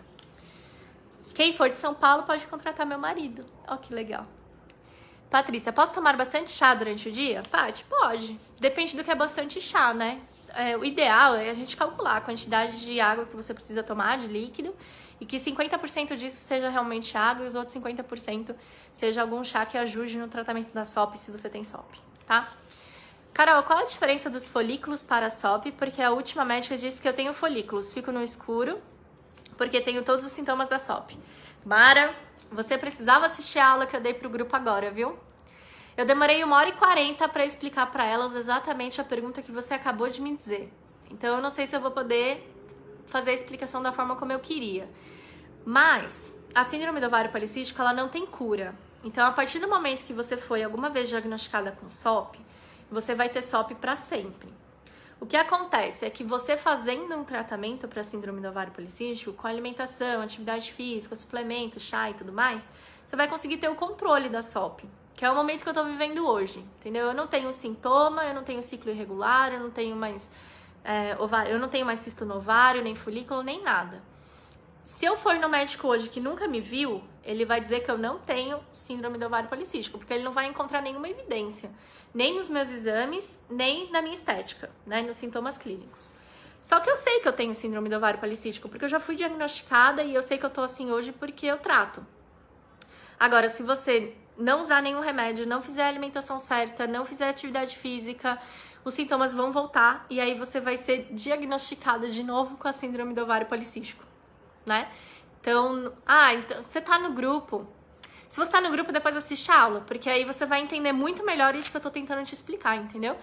Quem for de São Paulo pode contratar meu marido. Ó, que legal. Patrícia, posso tomar bastante chá durante o dia? Paty, pode. Depende do que é bastante chá, né? O ideal é a gente calcular a quantidade de água que você precisa tomar, de líquido, e que 50% disso seja realmente água e os outros 50% seja algum chá que ajude no tratamento da SOP, se você tem SOP, tá? Carol, qual a diferença dos folículos para a SOP? Porque a última médica disse que eu tenho folículos, fico no escuro, porque tenho todos os sintomas da SOP. Mara, você precisava assistir a aula que eu dei pro grupo agora, viu? Eu demorei 1h40 para explicar para elas exatamente a pergunta que você acabou de me dizer. Então, eu não sei se eu vou poder fazer a explicação da forma como eu queria. Mas, a síndrome do ovário policístico, ela não tem cura. Então, a partir do momento que você foi alguma vez diagnosticada com SOP, você vai ter SOP para sempre. O que acontece é que você fazendo um tratamento para síndrome do ovário policístico, com alimentação, atividade física, suplemento, chá e tudo mais, você vai conseguir ter o controle da SOP. Que é o momento que eu tô vivendo hoje, entendeu? Eu não tenho sintoma, eu não tenho ciclo irregular, eu não tenho mais ovário, eu não tenho mais cisto no ovário, nem folículo, nem nada. Se eu for no médico hoje que nunca me viu, ele vai dizer que eu não tenho síndrome do ovário policístico, porque ele não vai encontrar nenhuma evidência, nem nos meus exames, nem na minha estética, né, nos sintomas clínicos. Só que eu sei que eu tenho síndrome do ovário policístico, porque eu já fui diagnosticada e eu sei que eu tô assim hoje porque eu trato. Agora, se você não usar nenhum remédio, não fizer a alimentação certa, não fizer atividade física, os sintomas vão voltar e aí você vai ser diagnosticada de novo com a síndrome do ovário policístico, né? Então, então você tá no grupo. Se você tá no grupo, depois assiste a aula, porque aí você vai entender muito melhor isso que eu tô tentando te explicar, entendeu?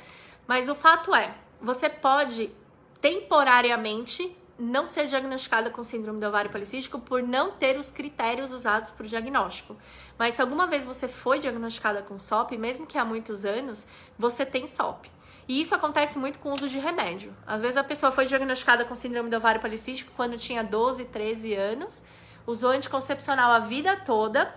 Mas o fato é, você pode temporariamente não ser diagnosticada com síndrome do ovário policístico por não ter os critérios usados para o diagnóstico. Mas se alguma vez você foi diagnosticada com SOP, mesmo que há muitos anos, você tem SOP. E isso acontece muito com o uso de remédio. Às vezes a pessoa foi diagnosticada com síndrome do ovário policístico quando tinha 12, 13 anos, usou anticoncepcional a vida toda,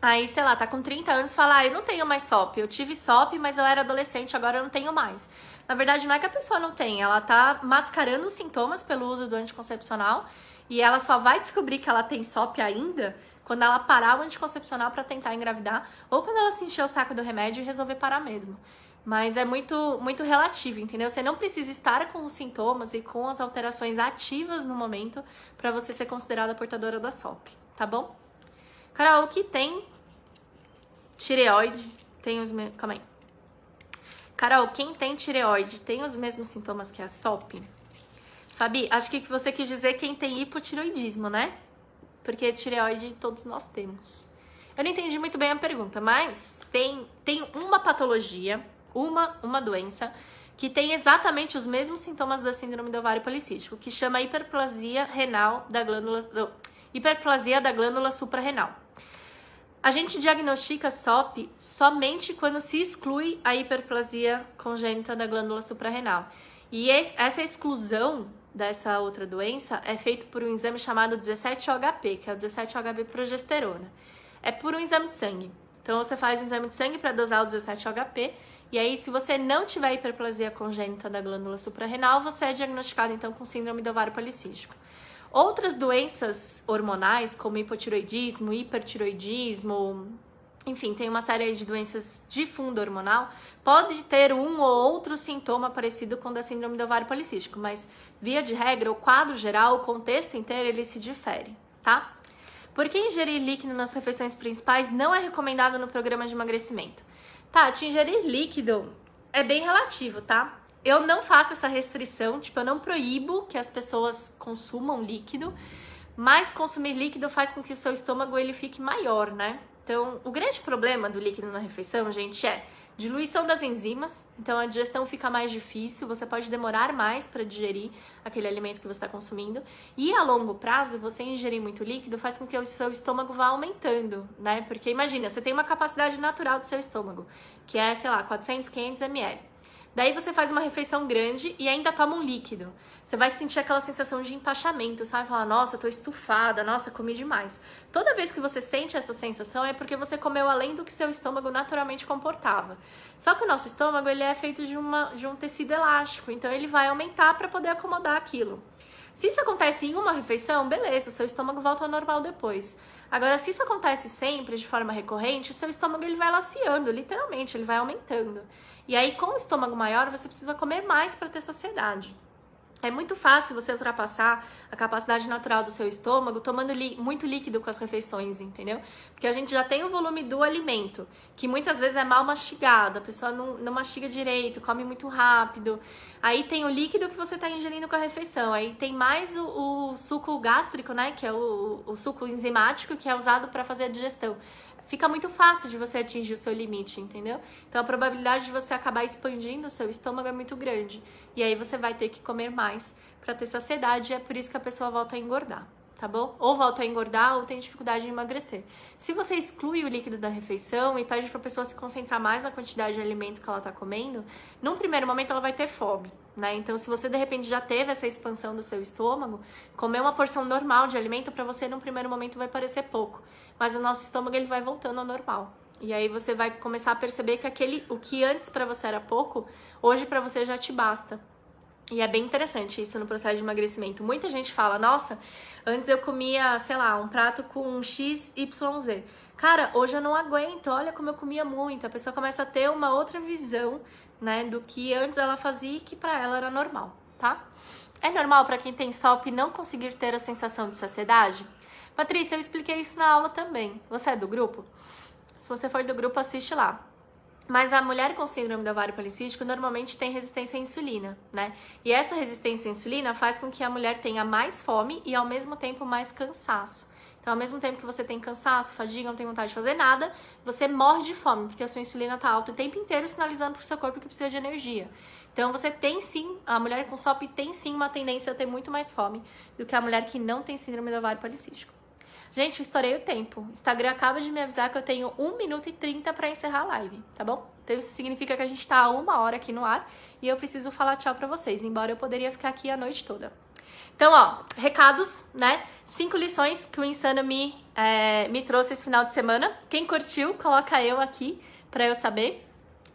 aí, sei lá, tá com 30 anos e fala, eu não tenho mais SOP, eu tive SOP, mas eu era adolescente, agora eu não tenho mais. Na verdade, não é que a pessoa não tem, ela tá mascarando os sintomas pelo uso do anticoncepcional e ela só vai descobrir que ela tem SOP ainda quando ela parar o anticoncepcional para tentar engravidar ou quando ela se encher o saco do remédio e resolver parar mesmo. Mas é muito, muito relativo, entendeu? Você não precisa estar com os sintomas e com as alterações ativas no momento para você ser considerada portadora da SOP, tá bom? Carol, o que tem tireoide tem os mesmos... Calma aí. Carol, quem tem tireoide tem os mesmos sintomas que a SOP? Fabi, acho que você quis dizer quem tem hipotireoidismo, né? Porque tireoide todos nós temos. Eu não entendi muito bem a pergunta, mas tem uma patologia, uma doença, que tem exatamente os mesmos sintomas da síndrome do ovário policístico, que chama hiperplasia renal da glândula, hiperplasia da glândula suprarrenal. A gente diagnostica SOP somente quando se exclui a hiperplasia congênita da glândula suprarrenal. E essa exclusão dessa outra doença é feita por um exame chamado 17-OHP, que é o 17-HB progesterona. É por um exame de sangue. Então você faz um exame de sangue para dosar o 17-OHP, e aí se você não tiver hiperplasia congênita da glândula suprarrenal, você é diagnosticado então com síndrome do ovário policístico. Outras doenças hormonais, como hipotiroidismo, hipertiroidismo, enfim, tem uma série de doenças de fundo hormonal, pode ter um ou outro sintoma parecido com o da síndrome do ovário policístico, mas via de regra, o quadro geral, o contexto inteiro, ele se difere, tá? Por que ingerir líquido nas refeições principais não é recomendado no programa de emagrecimento? Tati, ingerir líquido é bem relativo, tá? Eu não faço essa restrição, tipo, eu não proíbo que as pessoas consumam líquido, mas consumir líquido faz com que o seu estômago ele fique maior, né? Então, o grande problema do líquido na refeição, gente, é diluição das enzimas, então a digestão fica mais difícil, você pode demorar mais para digerir aquele alimento que você está consumindo, e a longo prazo, você ingerir muito líquido faz com que o seu estômago vá aumentando, né? Porque imagina, você tem uma capacidade natural do seu estômago, que é, sei lá, 400, 500 ml. Daí você faz uma refeição grande e ainda toma um líquido. Você vai sentir aquela sensação de empachamento, sabe? Falar, nossa, tô estufada, nossa, comi demais. Toda vez que você sente essa sensação é porque você comeu além do que seu estômago naturalmente comportava. Só que o nosso estômago, ele é feito de um tecido elástico, então ele vai aumentar para poder acomodar aquilo. Se isso acontece em uma refeição, beleza, o seu estômago volta ao normal depois. Agora, se isso acontece sempre, de forma recorrente, o seu estômago ele vai laceando, literalmente, ele vai aumentando. E aí, com o estômago maior, você precisa comer mais para ter saciedade. É muito fácil você ultrapassar a capacidade natural do seu estômago tomando muito líquido com as refeições, entendeu? Porque a gente já tem o volume do alimento, que muitas vezes é mal mastigado, a pessoa não mastiga direito, come muito rápido. Aí tem o líquido que você está ingerindo com a refeição, aí tem mais o suco gástrico, né? Que é o suco enzimático que é usado para fazer a digestão. Fica muito fácil de você atingir o seu limite, entendeu? Então a probabilidade de você acabar expandindo o seu estômago é muito grande. E aí você vai ter que comer mais para ter saciedade e é por isso que a pessoa volta a engordar, tá bom? Ou volta a engordar ou tem dificuldade de emagrecer. Se você exclui o líquido da refeição e pede para a pessoa se concentrar mais na quantidade de alimento que ela está comendo, num primeiro momento ela vai ter fome, né? Então se você de repente já teve essa expansão do seu estômago, comer uma porção normal de alimento para você num primeiro momento vai parecer pouco. Mas o nosso estômago ele vai voltando ao normal. E aí você vai começar a perceber que o que antes para você era pouco, hoje para você já te basta. E é bem interessante isso no processo de emagrecimento. Muita gente fala, nossa, antes eu comia, sei lá, um prato com XYZ. Cara, hoje eu não aguento, olha como eu comia muito. A pessoa começa a ter uma outra visão, né, do que antes ela fazia e que pra ela era normal, tá? É normal pra quem tem SOP não conseguir ter a sensação de saciedade? Patrícia, eu expliquei isso na aula também. Você é do grupo? Se você for do grupo, assiste lá. Mas a mulher com síndrome do ovário policístico normalmente tem resistência à insulina, né? E essa resistência à insulina faz com que a mulher tenha mais fome e ao mesmo tempo mais cansaço. Então, ao mesmo tempo que você tem cansaço, fadiga, não tem vontade de fazer nada, você morre de fome, porque a sua insulina tá alta o tempo inteiro, sinalizando pro seu corpo que precisa de energia. Então, você tem sim, a mulher com SOP tem sim uma tendência a ter muito mais fome do que a mulher que não tem síndrome do ovário policístico. Gente, eu estourei o tempo. O Instagram acaba de me avisar que eu tenho 1 minuto e 30 para encerrar a live, tá bom? Então isso significa que a gente tá há 1 hora aqui no ar e eu preciso falar tchau pra vocês, embora eu poderia ficar aqui a noite toda. Então, ó, recados, né? 5 lições que o Insano me trouxe esse final de semana. Quem curtiu, coloca eu aqui pra eu saber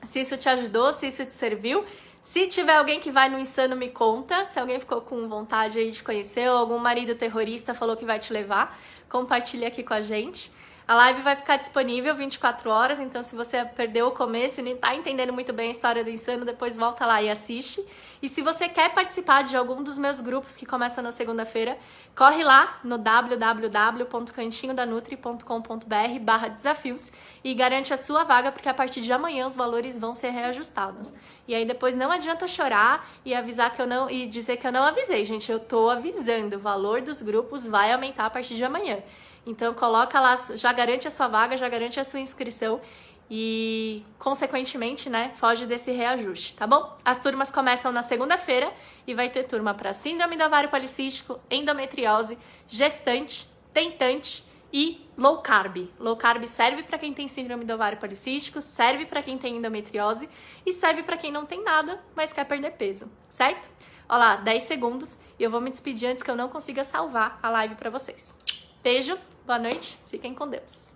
se isso te ajudou, se isso te serviu. Se tiver alguém que vai no Insano, me conta. Se alguém ficou com vontade aí de conhecer ou algum marido terrorista falou que vai te levar, compartilha aqui com a gente. A live vai ficar disponível 24 horas, então se você perdeu o começo e não tá entendendo muito bem a história do Insano, depois volta lá e assiste. E se você quer participar de algum dos meus grupos que começam na segunda-feira, corre lá no www.cantinhodanutri.com.br/desafios e garante a sua vaga, porque a partir de amanhã os valores vão ser reajustados. E aí depois não adianta chorar e avisar que eu não e dizer que eu não avisei, gente, eu tô avisando, o valor dos grupos vai aumentar a partir de amanhã. Então coloca lá, já garante a sua vaga, já garante a sua inscrição e, consequentemente, né, foge desse reajuste, tá bom? As turmas começam na segunda-feira e vai ter turma para síndrome do ovário policístico, endometriose, gestante, tentante e low carb. Low carb serve para quem tem síndrome do ovário policístico, serve para quem tem endometriose e serve para quem não tem nada, mas quer perder peso, certo? Olha lá, 10 segundos e eu vou me despedir antes que eu não consiga salvar a live para vocês. Beijo, boa noite, fiquem com Deus.